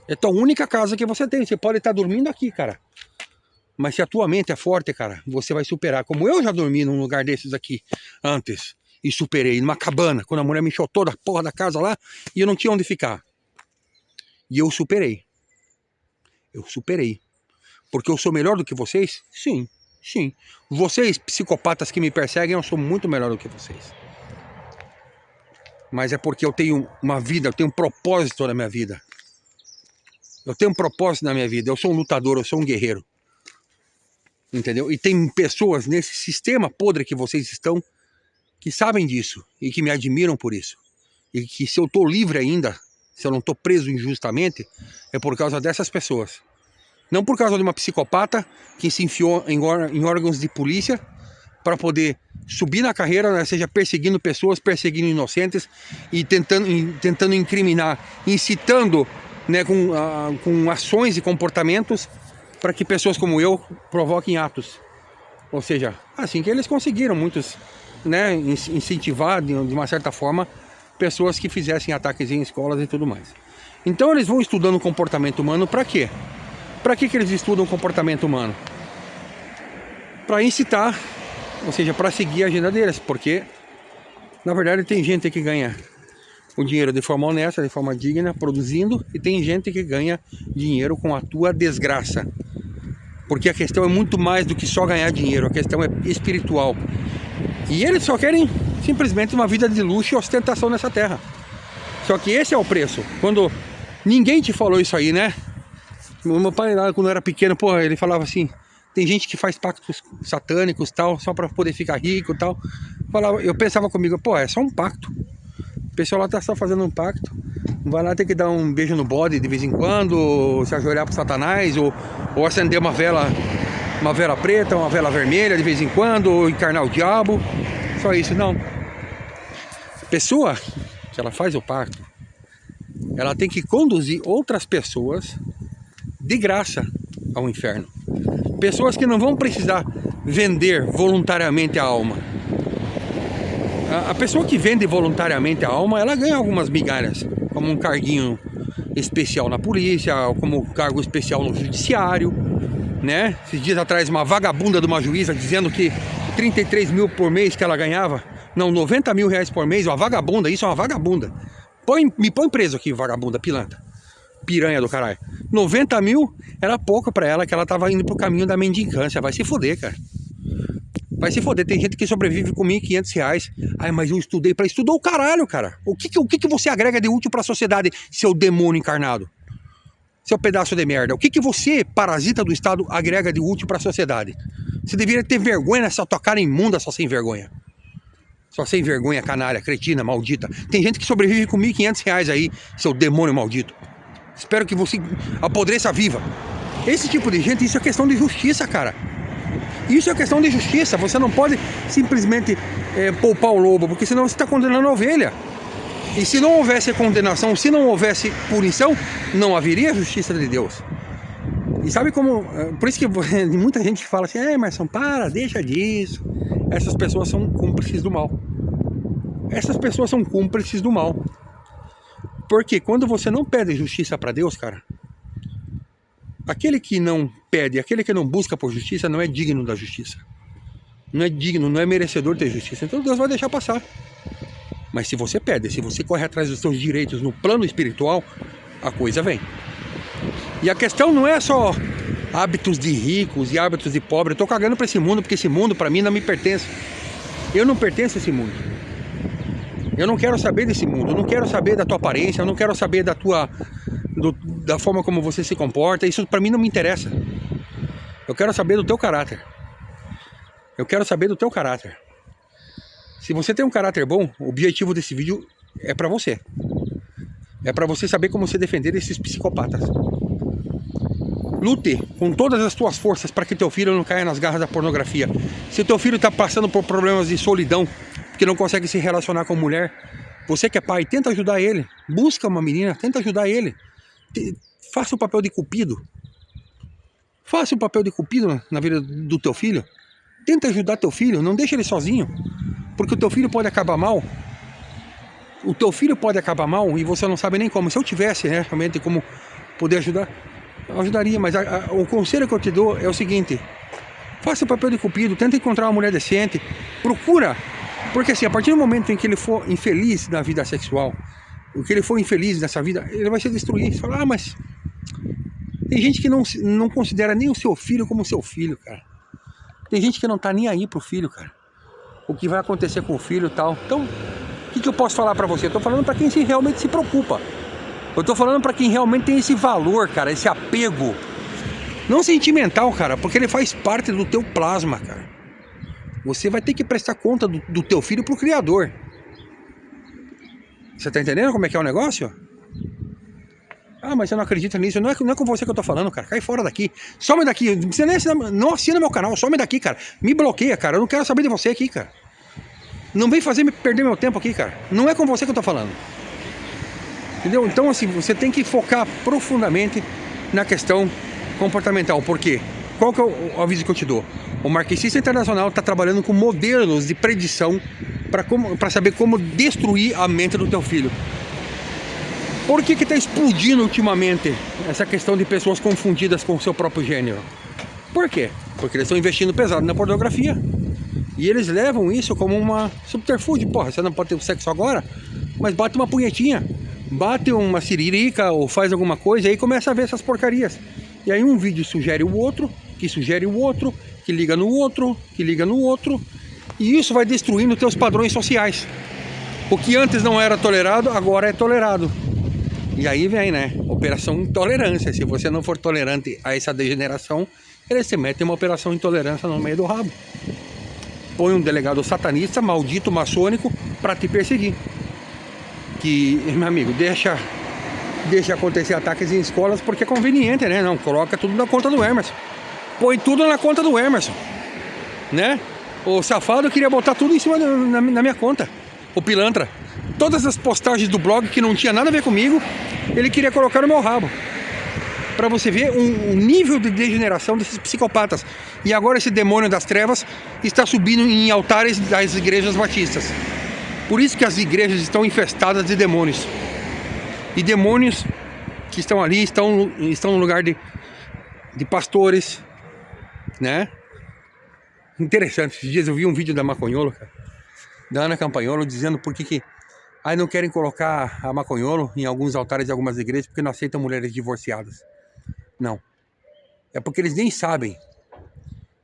É a tua única casa que você tem. Você pode estar dormindo aqui, cara. Mas se a tua mente é forte, cara, você vai superar. Como eu já dormi num lugar desses aqui antes. E superei, numa cabana. Quando a mulher me encheu toda a porra da casa lá. E eu não tinha onde ficar. E eu superei. Eu superei. Porque eu sou melhor do que vocês? Sim, sim. Vocês, psicopatas que me perseguem, eu sou muito melhor do que vocês. Mas é porque eu tenho uma vida, eu tenho um propósito na minha vida. Eu tenho um propósito na minha vida. Eu sou um lutador, eu sou um guerreiro. Entendeu? E tem pessoas nesse sistema podre que vocês estão, que sabem disso e que me admiram por isso. E que se eu estou livre ainda, se eu não estou preso injustamente, é por causa dessas pessoas. Não por causa de uma psicopata que se enfiou em órgãos de polícia para poder subir na carreira, né, seja perseguindo pessoas, perseguindo inocentes e tentando incriminar, incitando, né, com ações e comportamentos para que pessoas como eu provoquem atos. Ou seja, assim que eles conseguiram, muitos, né, incentivar de uma certa forma pessoas que fizessem ataques em escolas e tudo mais. Então eles vão estudando o comportamento humano para quê? Para que eles estudam o comportamento humano? Para incitar, ou seja, para seguir a agenda deles, porque na verdade tem gente que ganha o dinheiro de forma honesta, de forma digna, produzindo, e tem gente que ganha dinheiro com a tua desgraça. Porque a questão é muito mais do que só ganhar dinheiro, a questão é espiritual. E eles só querem simplesmente uma vida de luxo e ostentação nessa terra. Só que esse é o preço. Quando ninguém te falou isso aí, né? O meu pai lá, quando eu era pequeno, porra, ele falava assim: tem gente que faz pactos satânicos tal, só para poder ficar rico tal. Eu pensava comigo, pô, é só um pacto. O pessoal lá tá só fazendo um pacto. Vai lá ter que dar um beijo no bode de vez em quando, ou se ajoelhar pro Satanás, ou acender uma vela preta, uma vela vermelha de vez em quando, ou encarnar o diabo. Só isso, não. A pessoa que ela faz o pacto, ela tem que conduzir outras pessoas de graça ao inferno. Pessoas que não vão precisar vender voluntariamente a alma. A pessoa que vende voluntariamente a alma, ela ganha algumas migalhas, como um carguinho especial na polícia, como um cargo especial no judiciário, né? Esses dias atrás, uma vagabunda de uma juíza dizendo que 33 mil por mês que ela ganhava, não, 90 mil reais por mês, uma vagabunda, isso é uma vagabunda. Me põe preso aqui, vagabunda, pilantra, piranha do caralho. 90 mil era pouco pra ela, que ela tava indo pro caminho da mendicância. Vai se foder, cara. Vai se foder, tem gente que sobrevive com 1.500 reais. Ai, mas eu estudei estudou o caralho, cara. O que você agrega de útil pra sociedade, seu demônio encarnado? Seu pedaço de merda. O que você, parasita do Estado, agrega de útil pra sociedade? Você deveria ter vergonha nessa tua cara imunda, só sem vergonha. Só sem vergonha, canalha, cretina, maldita. Tem gente que sobrevive com 1.500 reais aí, seu demônio maldito. Espero que você apodreça viva. Esse tipo de gente, isso é questão de justiça, cara. Isso é questão de justiça. Você não pode simplesmente poupar o lobo, porque senão você está condenando a ovelha. E se não houvesse condenação, se não houvesse punição, não haveria justiça de Deus. E sabe como... Por isso que muita gente fala assim: Emerson, deixa disso. Essas pessoas são cúmplices do mal. Essas pessoas são cúmplices do mal. Porque quando você não pede justiça para Deus, cara, aquele que não pede, aquele que não busca por justiça, não é digno da justiça. Não é digno, não é merecedor de ter justiça. Então Deus vai deixar passar. Mas se você pede, se você corre atrás dos seus direitos no plano espiritual, a coisa vem. E a questão não é só hábitos de ricos e hábitos de pobres. Eu tô cagando pra esse mundo, porque esse mundo pra mim não me pertence. Eu não pertenço a esse mundo. Eu não quero saber desse mundo. Eu não quero saber da tua aparência. Eu não quero saber da forma como você se comporta. Isso pra mim não me interessa. Eu quero saber do teu caráter. Eu quero saber do teu caráter. Se você tem um caráter bom, o objetivo desse vídeo é pra você. É pra você saber como se defender desses psicopatas. Lute com todas as tuas forças para que teu filho não caia nas garras da pornografia. Se teu filho está passando por problemas de solidão, porque não consegue se relacionar com mulher, você que é pai, tenta ajudar ele. Busca uma menina, tenta ajudar ele. Faça o papel de cupido. Faça o papel de cupido na vida do teu filho. Tenta ajudar teu filho, não deixa ele sozinho. Porque o teu filho pode acabar mal. O teu filho pode acabar mal e você não sabe nem como. Se eu tivesse, né, realmente como poder ajudar, eu ajudaria. Mas o conselho que eu te dou é o seguinte: faça o papel de cupido, tenta encontrar uma mulher decente, procura. Porque assim, a partir do momento em que ele for infeliz na vida sexual, o que ele for infeliz nessa vida, ele vai se destruir. Você fala, mas tem gente que não considera nem o seu filho como seu filho, cara. Tem gente que não tá nem aí pro filho, cara. O que vai acontecer com o filho e tal. Então, o que eu posso falar pra você? Eu tô falando pra quem realmente se preocupa. Eu tô falando pra quem realmente tem esse valor, cara, esse apego. Não sentimental, cara, porque ele faz parte do teu plasma, cara. Você vai ter que prestar conta do teu filho pro Criador. Você tá entendendo como é que é o negócio? Ah, mas você não acredita nisso. Não é com você que eu tô falando, cara. Cai fora daqui. Some daqui. Não assina meu canal. Some daqui, cara. Me bloqueia, cara. Eu não quero saber de você aqui, cara. Não vem fazer me perder meu tempo aqui, cara. Não é com você que eu tô falando. Entendeu? Então, assim, você tem que focar profundamente na questão comportamental. Por quê? Qual que é o aviso que eu te dou? O Marxista Internacional está trabalhando com modelos de predição para saber como destruir a mente do teu filho. Por que está explodindo ultimamente essa questão de pessoas confundidas com o seu próprio gênero? Por quê? Porque eles estão investindo pesado na pornografia. E eles levam isso como uma subterfúgio. Porra, você não pode ter sexo agora, mas bate uma punhetinha, bate uma siririca ou faz alguma coisa e aí começa a ver essas porcarias. E aí um vídeo sugere o outro, que sugere o outro, que liga no outro, que liga no outro. E isso vai destruindo teus padrões sociais. O que antes não era tolerado, agora é tolerado. E aí vem, né? Operação intolerância. Se você não for tolerante a essa degeneração, eles se metem uma operação intolerância no meio do rabo. Põe um delegado satanista, maldito, maçônico, para te perseguir. Que, meu amigo, deixa acontecer ataques em escolas porque é conveniente, né? Não, coloca tudo na conta do Emerson. Põe tudo na conta do Emerson, né? O safado queria botar tudo em cima na minha conta. O pilantra. Todas as postagens do blog que não tinha nada a ver comigo, ele queria colocar no meu rabo. Pra você ver o nível de degeneração desses psicopatas. E agora esse demônio das trevas está subindo em altares das igrejas batistas. Por isso que as igrejas estão infestadas de demônios. E demônios que estão ali estão no lugar de pastores, né? Interessante. Esses dias eu vi um vídeo da Maconholo, cara, da Ana Campanholo, dizendo por que não querem colocar a Maconholo em alguns altares de algumas igrejas porque não aceitam mulheres divorciadas. Não. É porque eles nem sabem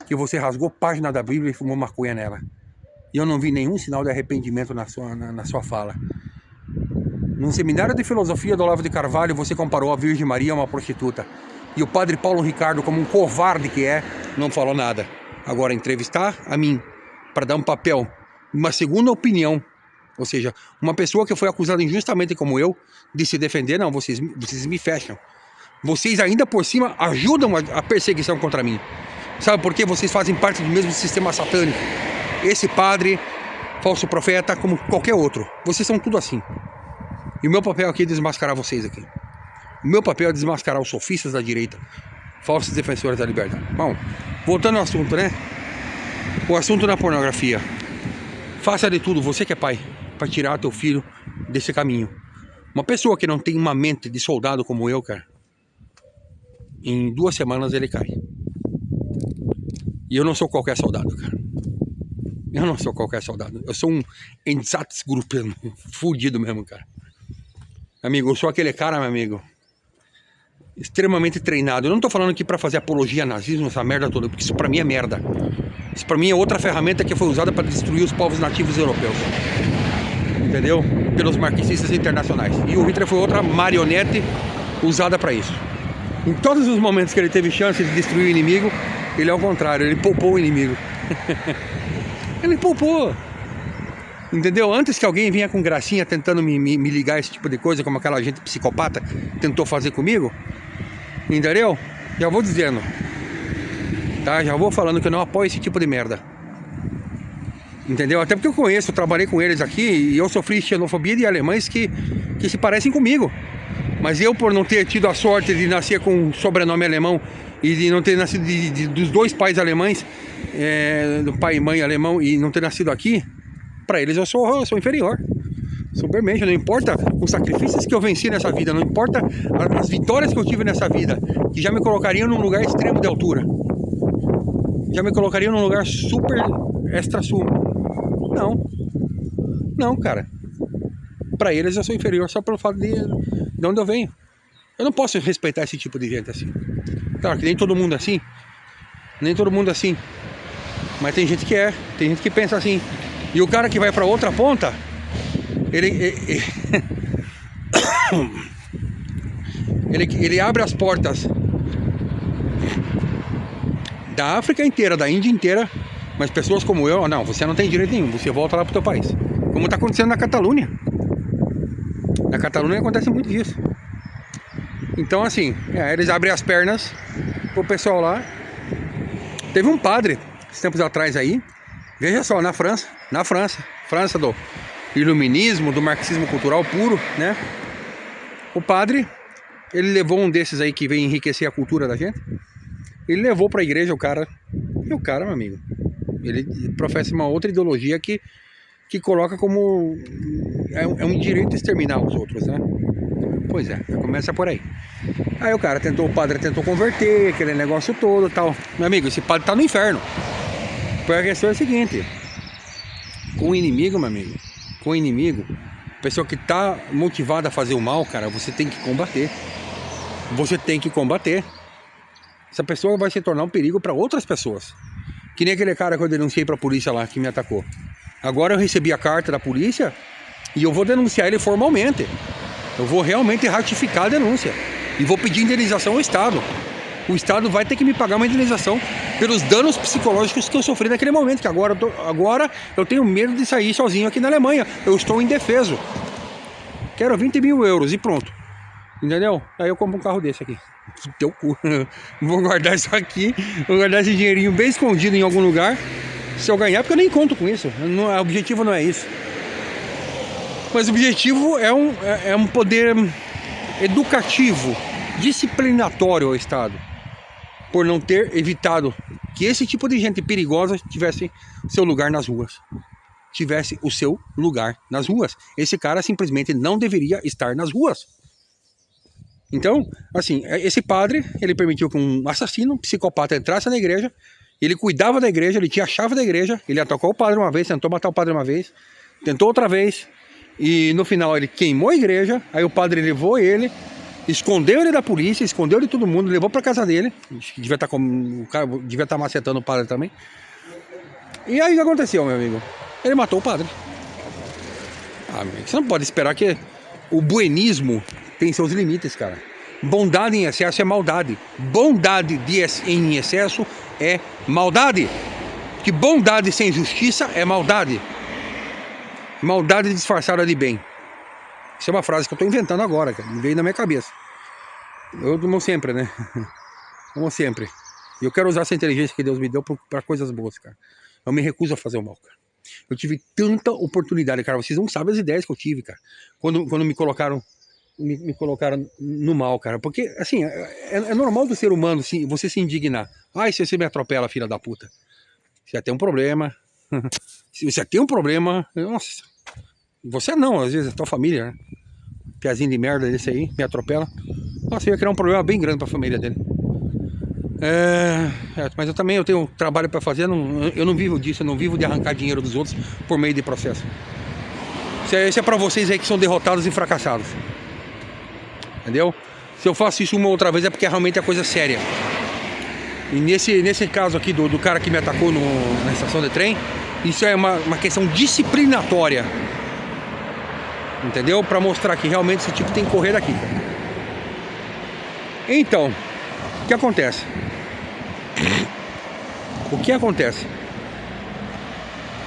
que você rasgou página da Bíblia e fumou maconha nela. E eu não vi nenhum sinal de arrependimento na sua fala. Num seminário de filosofia do Olavo de Carvalho, você comparou a Virgem Maria a uma prostituta. E o padre Paulo Ricardo, como um covarde que é, não falou nada. Agora, entrevistar a mim para dar um papel, uma segunda opinião, ou seja, uma pessoa que foi acusada injustamente como eu, de se defender, não, vocês me fecham. Vocês ainda por cima ajudam a perseguição contra mim. Sabe por quê? Vocês fazem parte do mesmo sistema satânico. Esse padre, falso profeta, como qualquer outro. Vocês são tudo assim. E o meu papel aqui é desmascarar vocês aqui. O meu papel é desmascarar os sofistas da direita, falsos defensores da liberdade. Bom, voltando ao assunto, né? O assunto da pornografia. Faça de tudo, você que é pai, para tirar teu filho desse caminho. Uma pessoa que não tem uma mente de soldado como eu, cara, em 2 semanas ele cai. E eu não sou qualquer soldado, cara. Eu não sou qualquer soldado. Eu sou um Einsatzgruppen fudido mesmo, cara. Amigo, eu sou aquele cara, meu amigo, extremamente treinado. Eu não tô falando aqui pra fazer apologia a nazismo, essa merda toda, porque isso pra mim é merda. Isso pra mim é outra ferramenta que foi usada pra destruir os povos nativos europeus. Entendeu? Pelos marxistas internacionais. E o Hitler foi outra marionete usada pra isso. Em todos os momentos que ele teve chance de destruir o inimigo, ele ao contrário, ele poupou o inimigo. Ele poupou. Entendeu? Antes que alguém vinha com gracinha tentando me ligar a esse tipo de coisa, como aquela gente psicopata tentou fazer comigo, entendeu? Já vou dizendo, tá? Já vou falando que eu não apoio esse tipo de merda. Entendeu? Até porque eu conheço, eu trabalhei com eles aqui e eu sofri xenofobia de alemães que se parecem comigo. Mas eu, por não ter tido a sorte de nascer com um sobrenome alemão e de não ter nascido dos dois pais alemães, do pai e mãe alemão, e não ter nascido aqui, para eles eu sou inferior. Supermente, não importa os sacrifícios que eu venci nessa vida, não importa as vitórias que eu tive nessa vida, que já me colocariam num lugar extremo de altura, já me colocariam num lugar super extra-sumo. Não, cara. Pra eles eu sou inferior só pelo fato de onde eu venho. Eu não posso respeitar esse tipo de gente assim. Claro que nem todo mundo é assim, mas tem gente que tem gente que pensa assim. E o cara que vai pra outra ponta, ele abre as portas da África inteira, da Índia inteira, mas pessoas como eu, não, você não tem direito nenhum, você volta lá pro teu país. Como está acontecendo na Catalunha. Na Catalunha acontece muito disso. Então assim, eles abrem as pernas pro pessoal lá. Teve um padre, esses tempos atrás aí, veja só, na França do iluminismo, do marxismo cultural puro, né? O padre, ele levou um desses aí que vem enriquecer a cultura da gente. Ele levou pra igreja o cara. E o cara, meu amigo, ele professa uma outra ideologia que coloca como é um direito exterminar os outros, né? Pois é, começa por aí. Aí o padre tentou converter, aquele negócio todo e tal. Meu amigo, esse padre tá no inferno. Porque a questão é a seguinte: com o inimigo, meu amigo, pessoa que tá motivada a fazer o mal, cara, você tem que combater. Essa pessoa vai se tornar um perigo para outras pessoas. Que nem aquele cara que eu denunciei pra polícia lá, que me atacou. Agora eu recebi a carta da polícia e eu vou denunciar ele formalmente. Eu vou realmente ratificar a denúncia e vou pedir indenização ao Estado. O Estado vai ter que me pagar uma indenização pelos danos psicológicos que eu sofri naquele momento, que agora eu tenho medo de sair sozinho aqui na Alemanha. Eu estou indefeso. Quero 20 mil euros e pronto. Entendeu? Aí eu compro um carro desse aqui. Teu cu. Vou guardar isso aqui, vou guardar esse dinheirinho bem escondido em algum lugar. Se eu ganhar, porque eu nem conto com isso. O objetivo não é isso. Mas o objetivo é um poder educativo, disciplinatório ao Estado, por não ter evitado que esse tipo de gente perigosa tivesse seu lugar nas ruas. Esse cara simplesmente não deveria estar nas ruas. Então, assim, esse padre, ele permitiu que um assassino, um psicopata entrasse na igreja. Ele cuidava da igreja, ele tinha a chave da igreja. Ele atacou o padre uma vez, tentou matar o padre uma vez, tentou outra vez. E no final ele queimou a igreja. Aí o padre levou ele, escondeu ele da polícia, escondeu ele de todo mundo, levou pra casa dele. O cara devia estar macetando o padre também. E aí o que aconteceu, meu amigo? Ele matou o padre. Você não pode esperar que o buenismo tem seus limites, cara. Bondade em excesso é maldade. Bondade em excesso é maldade. Que bondade sem justiça é maldade. Maldade disfarçada de bem. Isso é uma frase que eu estou inventando agora, cara. Veio na minha cabeça. Eu como sempre, né? Como sempre. E eu quero usar essa inteligência que Deus me deu para coisas boas, cara. Eu me recuso a fazer o mal, cara. Eu tive tanta oportunidade, cara. Vocês não sabem as ideias que eu tive, cara. Quando me colocaram no mal, cara. Porque, assim, é normal do ser humano você se indignar. Ai, se você me atropela, filha da puta. Você tem um problema. Se você tem um problema... Nossa. Você não, às vezes é tua família, né? Piazinho de merda desse aí, me atropela. Nossa, eu ia criar um problema bem grande pra família dele. Mas eu tenho trabalho pra fazer. Eu não vivo disso, eu não vivo de arrancar dinheiro dos outros por meio de processo. Isso é pra vocês aí que são derrotados e fracassados. Entendeu? Se eu faço isso uma outra vez é porque realmente é coisa séria. E nesse caso aqui do cara que me atacou na estação de trem, isso é uma questão disciplinatória. Entendeu? Pra mostrar que realmente esse tipo tem que correr daqui. Então, o que acontece?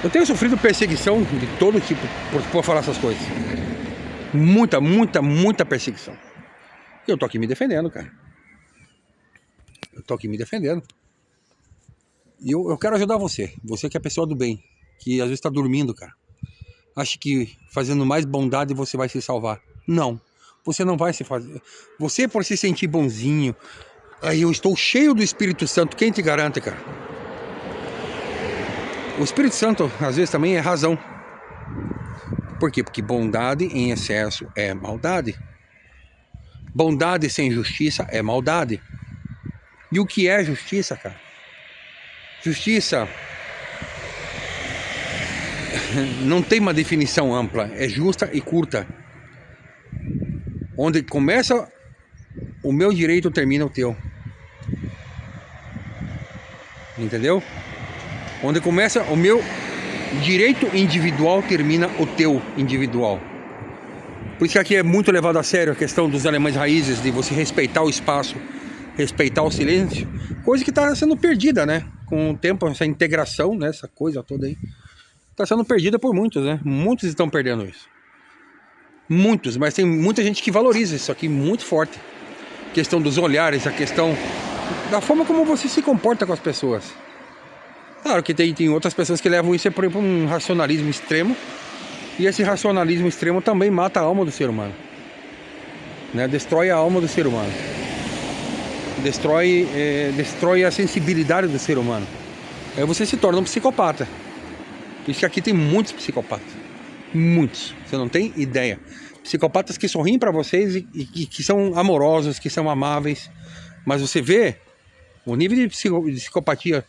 Eu tenho sofrido perseguição de todo tipo por falar essas coisas. Muita perseguição. E eu tô aqui me defendendo, cara. E eu quero ajudar você. Você que é a pessoa do bem, que às vezes tá dormindo, cara. Acha que fazendo mais bondade você vai se salvar. Não. Você não vai se fazer. Você, por se sentir bonzinho, Aí eu estou cheio do Espírito Santo. Quem te garante, cara? O Espírito Santo, às vezes, também é razão. Por quê? Porque bondade em excesso é maldade. Bondade sem justiça é maldade. E o que é justiça, cara? Justiça não tem uma definição ampla. É justa e curta. Onde começa o meu direito, termina o teu. Entendeu? Onde começa o meu direito individual, termina o teu individual. Por isso que aqui é muito levado a sério a questão dos alemães raízes, de você respeitar o espaço, respeitar o silêncio, coisa que está sendo perdida, né? Com o tempo, essa integração, né? Essa coisa toda aí, está sendo perdida por muitos, né? Muitos estão perdendo isso. Muitos, mas tem muita gente que valoriza isso aqui muito forte. A questão dos olhares, a questão da forma como você se comporta com as pessoas. Claro que tem outras pessoas que levam isso para um racionalismo extremo. E esse racionalismo extremo também mata a alma do ser humano, né? Destrói a alma do ser humano. Destrói a sensibilidade do ser humano. Aí você se torna um psicopata. Por isso que aqui tem muitos psicopatas. Muitos. Você não tem ideia. Psicopatas que sorriem para vocês e que são amorosos, que são amáveis. Mas você vê o nível de psicopatia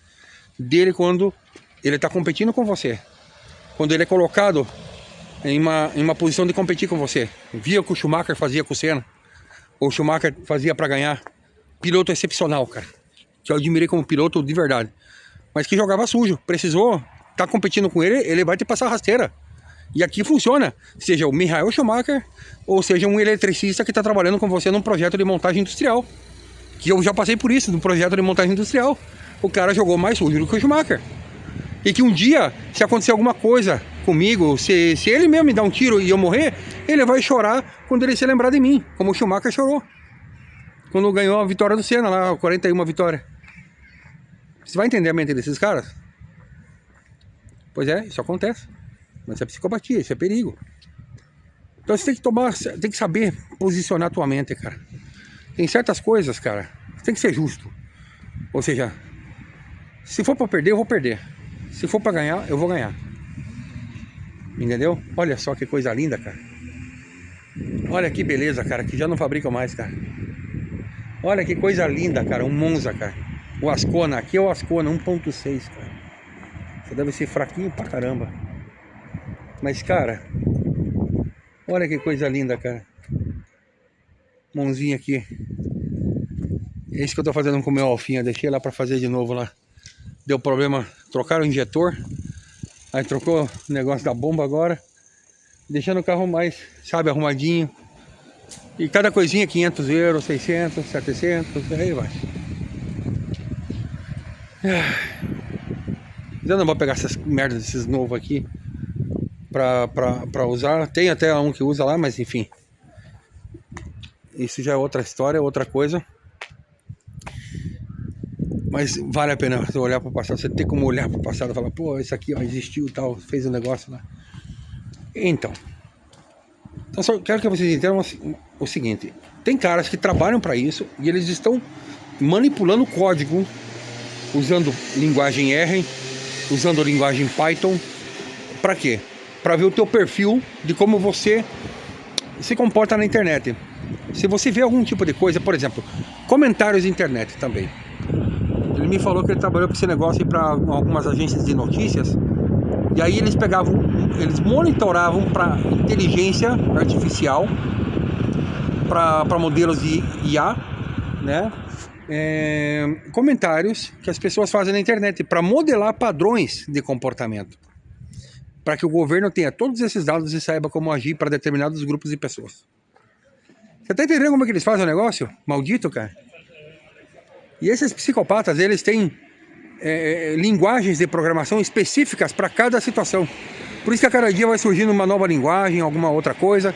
dele quando ele está competindo com você. Quando ele é colocado em uma posição de competir com você. Via o que o Schumacher fazia com o Senna. Ou o Schumacher fazia para ganhar. Piloto excepcional, cara. Que eu admirei como piloto de verdade. Mas que jogava sujo. Precisou estar competindo com ele, ele vai te passar rasteira. E aqui funciona. Seja o Michael Schumacher, ou seja um eletricista que está trabalhando com você num projeto de montagem industrial. Que eu já passei por isso, num projeto de montagem industrial. O cara jogou mais sujo do que o Schumacher. E que um dia, se acontecer alguma coisa comigo, se ele mesmo me dar um tiro e eu morrer, ele vai chorar quando ele se lembrar de mim, como o Schumacher chorou quando ganhou a vitória do Senna lá, 41 vitória. Você vai entender a mente desses caras? Pois é, isso acontece. Mas isso é psicopatia, isso é perigo. Então você tem que saber posicionar a tua mente, cara. Tem certas coisas, cara, tem que ser justo. Ou seja, se for pra perder, eu vou perder. Se for pra ganhar, eu vou ganhar. Entendeu? Olha só que coisa linda, cara. Olha que beleza, cara, que já não fabricam mais, cara. Olha que coisa linda, cara, um Monza, cara. O Ascona, aqui é o Ascona 1.6, cara. Você deve ser fraquinho pra caramba. Mas, cara, olha que coisa linda, cara. Mãozinha aqui. É isso que eu tô fazendo com o meu Alfinha. Deixei lá pra fazer de novo lá. Deu problema, trocaram o injetor. Aí trocou o negócio da bomba agora. Deixando o carro mais, sabe, arrumadinho. E cada coisinha 500 euros, 600, 700, aí vai. Eu não vou pegar essas merdas desses novos aqui pra usar. Tem até um que usa lá, mas enfim. Isso já é outra história, outra coisa. Mas vale a pena você olhar para o passado. Você tem como olhar para o passado e falar, pô, isso aqui ó, existiu e tal, fez um negócio lá. Então só quero que vocês entendam o seguinte. Tem caras que trabalham para isso e eles estão manipulando o código, usando linguagem R, usando linguagem Python. Para quê? Para ver o teu perfil de como você se comporta na internet. Se você vê algum tipo de coisa, por exemplo, comentários na internet também. Ele me falou que ele trabalhou para esse negócio para algumas agências de notícias. E aí eles monitoravam para inteligência artificial, para modelos de IA, né? Comentários que as pessoas fazem na internet para modelar padrões de comportamento, para que o governo tenha todos esses dados e saiba como agir para determinados grupos de pessoas. Você tá entendendo como é que eles fazem o negócio? Maldito, cara. E esses psicopatas, eles têm linguagens de programação específicas para cada situação. Por isso que a cada dia vai surgindo uma nova linguagem, alguma outra coisa,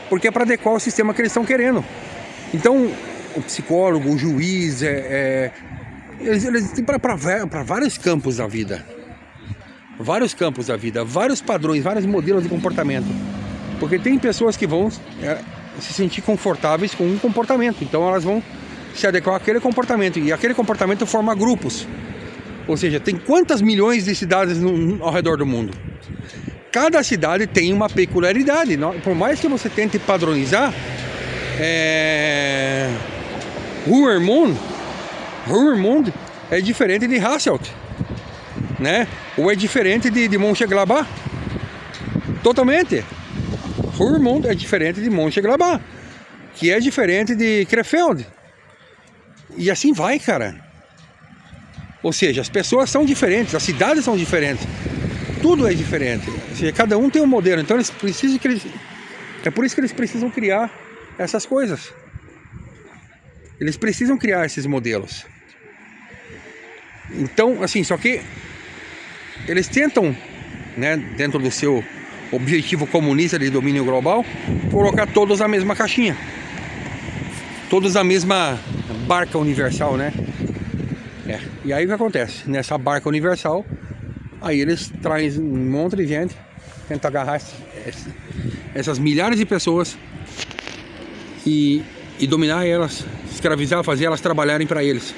porque é para adequar o sistema que eles estão querendo. Então, o psicólogo, o juiz, eles têm para vários campos da vida. Vários campos da vida, vários padrões, vários modelos de comportamento. Porque tem pessoas que vão se sentir confortáveis com um comportamento, então elas vão se adequar àquele comportamento. E aquele comportamento forma grupos. Ou seja, tem quantas milhões de cidades ao redor do mundo? Cada cidade tem uma peculiaridade. Por mais que você tente padronizar, Roermond é diferente de Hasselt, né? Ou é diferente de Mönchengladbach. Totalmente. Roermond é diferente de Mönchengladbach, que é diferente de Krefeld. E assim vai, cara. Ou seja, as pessoas são diferentes, as cidades são diferentes. Tudo é diferente. Ou seja, cada um tem um modelo. Então eles precisam é por isso que eles precisam criar essas coisas. Eles precisam criar esses modelos. Então, assim, só que eles tentam, né, dentro do seu objetivo comunista de domínio global, colocar todos na mesma caixinha. Todos na mesma barca universal, né? E aí o que acontece? Nessa barca universal, aí eles trazem um monte de gente, tentam agarrar essas milhares de pessoas e dominar elas, escravizar, fazer elas trabalharem para eles.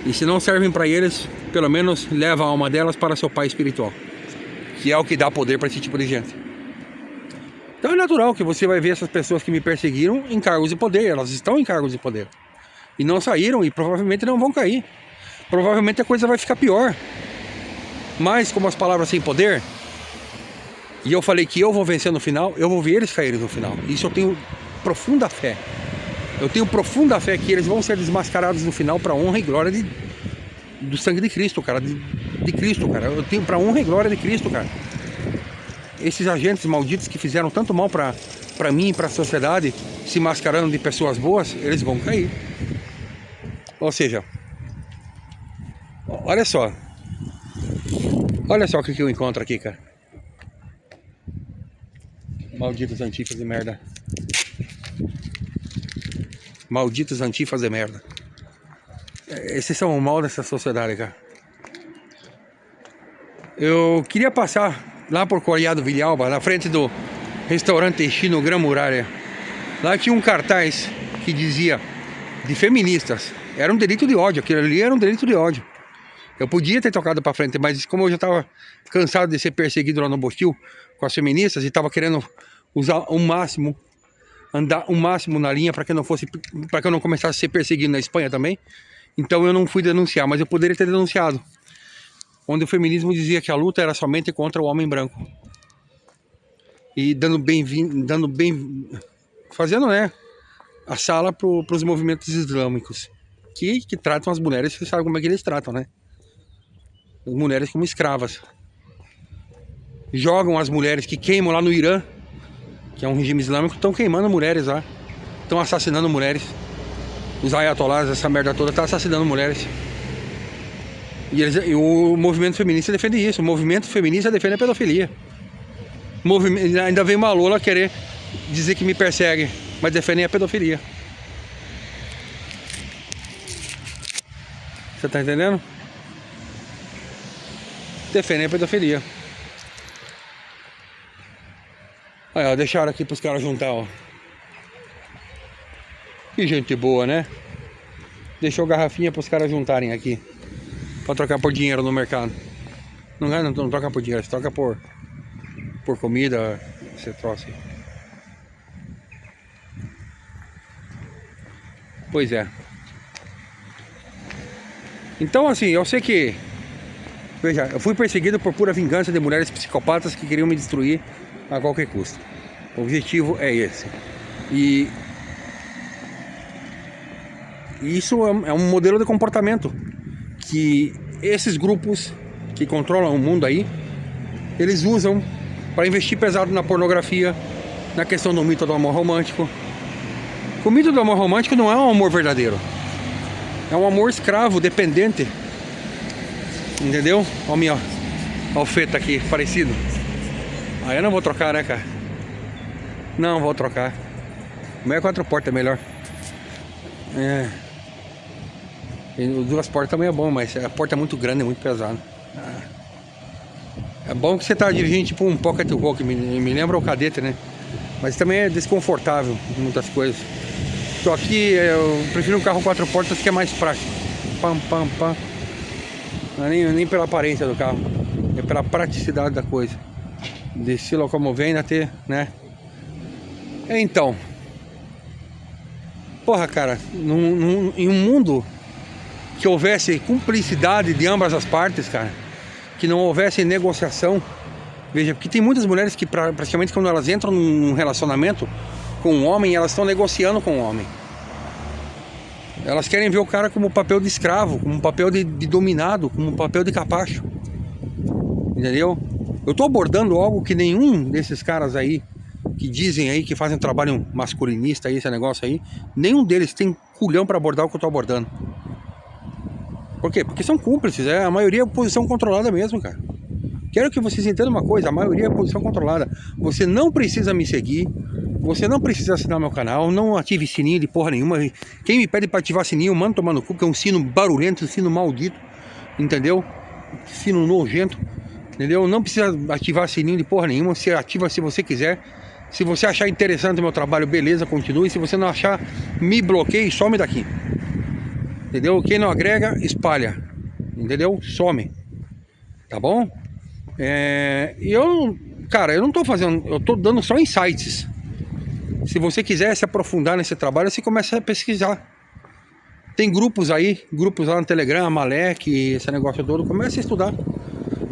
E se não servem para eles, pelo menos leva a alma delas para seu pai espiritual, que é o que dá poder para esse tipo de gente. Então é natural que você vai ver essas pessoas que me perseguiram em cargos de poder. Elas estão em cargos de poder e não saíram e provavelmente não vão cair. Provavelmente a coisa vai ficar pior. Mas como as palavras têm poder, e eu falei que eu vou vencer no final, eu vou ver eles caírem no final. Isso eu tenho profunda fé. Eu tenho profunda fé que eles vão ser desmascarados no final para honra e glória do sangue de Cristo, cara. De Cristo, cara. Eu tenho para honra e glória de Cristo, cara. Esses agentes malditos que fizeram tanto mal para mim e para a sociedade, se mascarando de pessoas boas, eles vão cair. Ou seja, olha só. Olha só o que eu encontro aqui, cara. Malditos antifas de merda. Malditos antifas de merda. Esses são o mal dessa sociedade, cara. Eu queria passar lá por Coreia do Villalba, na frente do restaurante chino Gran Muralha. Lá tinha um cartaz que dizia de feministas. Era um delito de ódio, aquilo ali era um delito de ódio. Eu podia ter tocado pra frente, mas como eu já tava cansado de ser perseguido lá no Bostil com as feministas e tava querendo usar o máximo, andar o máximo na linha para que eu não começasse a ser perseguido na Espanha também. Então eu não fui denunciar, mas eu poderia ter denunciado. Onde o feminismo dizia que a luta era somente contra o homem branco. E fazendo, né, a sala para os movimentos islâmicos que tratam as mulheres, você sabe como é que eles tratam, né? As mulheres como escravas. Jogam as mulheres que queimam lá no Irã, que é um regime islâmico, estão queimando mulheres lá, estão assassinando mulheres. Os ayatollahs, essa merda toda, tá assassinando mulheres. E o movimento feminista defende isso. O movimento feminista defende a pedofilia. Ainda vem uma Lola querer dizer que me persegue, mas defendem a pedofilia. Você tá entendendo? Defendem a pedofilia. Aí, ó, deixaram aqui pros caras juntar, ó. Que gente boa, né? Deixou garrafinha pros caras juntarem aqui pra trocar por dinheiro no mercado. Não troca por dinheiro, você troca por comida, você trouxe. Pois é. Então assim, eu sei que, veja, eu fui perseguido por pura vingança de mulheres psicopatas que queriam me destruir a qualquer custo. O objetivo é esse. E isso é um modelo de comportamento que esses grupos que controlam o mundo aí, eles usam para investir pesado na pornografia, na questão do mito do amor romântico. O mito do amor romântico não é um amor verdadeiro. É um amor escravo, dependente. Entendeu? Olha a minha alfeta aqui, parecido. Aí eu não vou trocar, né, cara? Não vou trocar. O meu 4 portas é melhor. É. E 2 portas também é bom, mas a porta é muito grande, é muito pesada. É bom que você tá dirigindo tipo um Pocket Rock, me lembra o Cadete, né? Mas também é desconfortável em muitas coisas. Tô aqui, eu prefiro um carro 4 portas que é mais prático. Pam, pam, pam. Não é nem pela aparência do carro, é pela praticidade da coisa. De se locomover ainda ter, né? Então, porra, cara, em um mundo que houvesse cumplicidade de ambas as partes, cara, que não houvesse negociação, veja, porque tem muitas mulheres que praticamente quando elas entram num relacionamento com um homem, elas estão negociando com o homem. Elas querem ver o cara como papel de escravo, como papel de dominado, como papel de capacho. Entendeu? Eu tô abordando algo que nenhum desses caras aí, que dizem aí que fazem trabalho masculinista aí, esse negócio aí, nenhum deles tem culhão pra abordar o que eu tô abordando. Por quê? Porque são cúmplices, a maioria é posição controlada mesmo, cara. Quero que vocês entendam uma coisa, a maioria é posição controlada. Você não precisa me seguir, você não precisa assinar meu canal, não ative sininho de porra nenhuma. Quem me pede pra ativar sininho, manda tomar no cu, que é um sino barulhento, um sino maldito, entendeu? Sino nojento, entendeu? Não precisa ativar sininho de porra nenhuma, você ativa se você quiser. Se você achar interessante o meu trabalho, beleza, continue. Se você não achar, me bloqueie e some daqui. Entendeu? Quem não agrega, espalha. Entendeu? Some. Tá bom? Cara, eu não tô fazendo, eu tô dando só insights. Se você quiser se aprofundar nesse trabalho, você começa a pesquisar. Tem grupos aí, grupos lá no Telegram, Malek, esse negócio todo. Comece a estudar.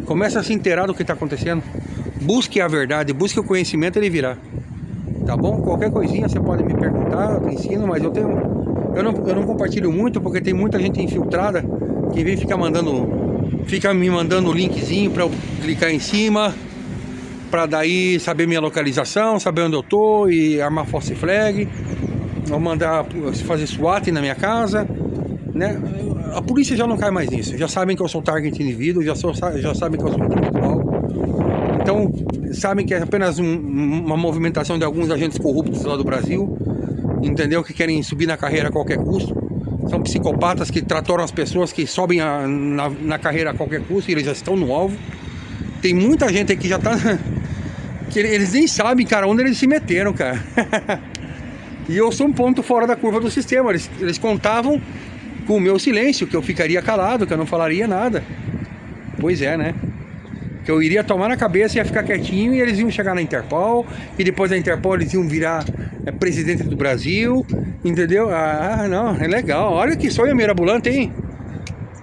Comece a se inteirar do que está acontecendo. Busque a verdade, busque o conhecimento, ele virá. Tá bom? Qualquer coisinha você pode me perguntar, eu ensino, mas eu não compartilho muito, porque tem muita gente infiltrada que vem fica me mandando o linkzinho para eu clicar em cima, para daí saber minha localização, saber onde eu tô e armar false flag, ou mandar fazer SWAT na minha casa, né? A polícia já não cai mais nisso, já sabem que eu sou target indivíduo, já sabem que eu sou individual. Então, sabem que é apenas uma movimentação de alguns agentes corruptos lá do Brasil, entendeu? Que querem subir na carreira a qualquer custo. São psicopatas que tratoram as pessoas que sobem na carreira a qualquer custo e eles já estão no alvo. Tem muita gente aqui que já tá... que eles nem sabem, cara, onde eles se meteram, cara. E eu sou um ponto fora da curva do sistema. Eles contavam com o meu silêncio, que eu ficaria calado, que eu não falaria nada. Pois é, né? Que eu iria tomar na cabeça e ia ficar quietinho e eles iam chegar na Interpol, e depois da Interpol eles iam virar presidente do Brasil, entendeu? Ah, não, é legal. Olha que sonho mirabolante, hein?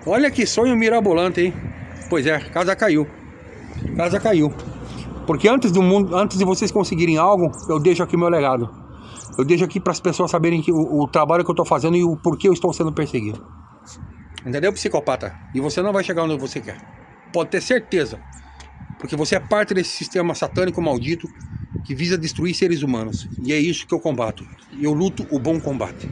Olha que sonho mirabolante, hein? Pois é, casa caiu. Casa caiu. Porque antes de vocês conseguirem algo, eu deixo aqui meu legado. Eu deixo aqui para as pessoas saberem que o trabalho que eu estou fazendo e o porquê eu estou sendo perseguido. Entendeu, psicopata? E você não vai chegar onde você quer. Pode ter certeza. Porque você é parte desse sistema satânico maldito que visa destruir seres humanos. E é isso que eu combato. Eu luto o bom combate.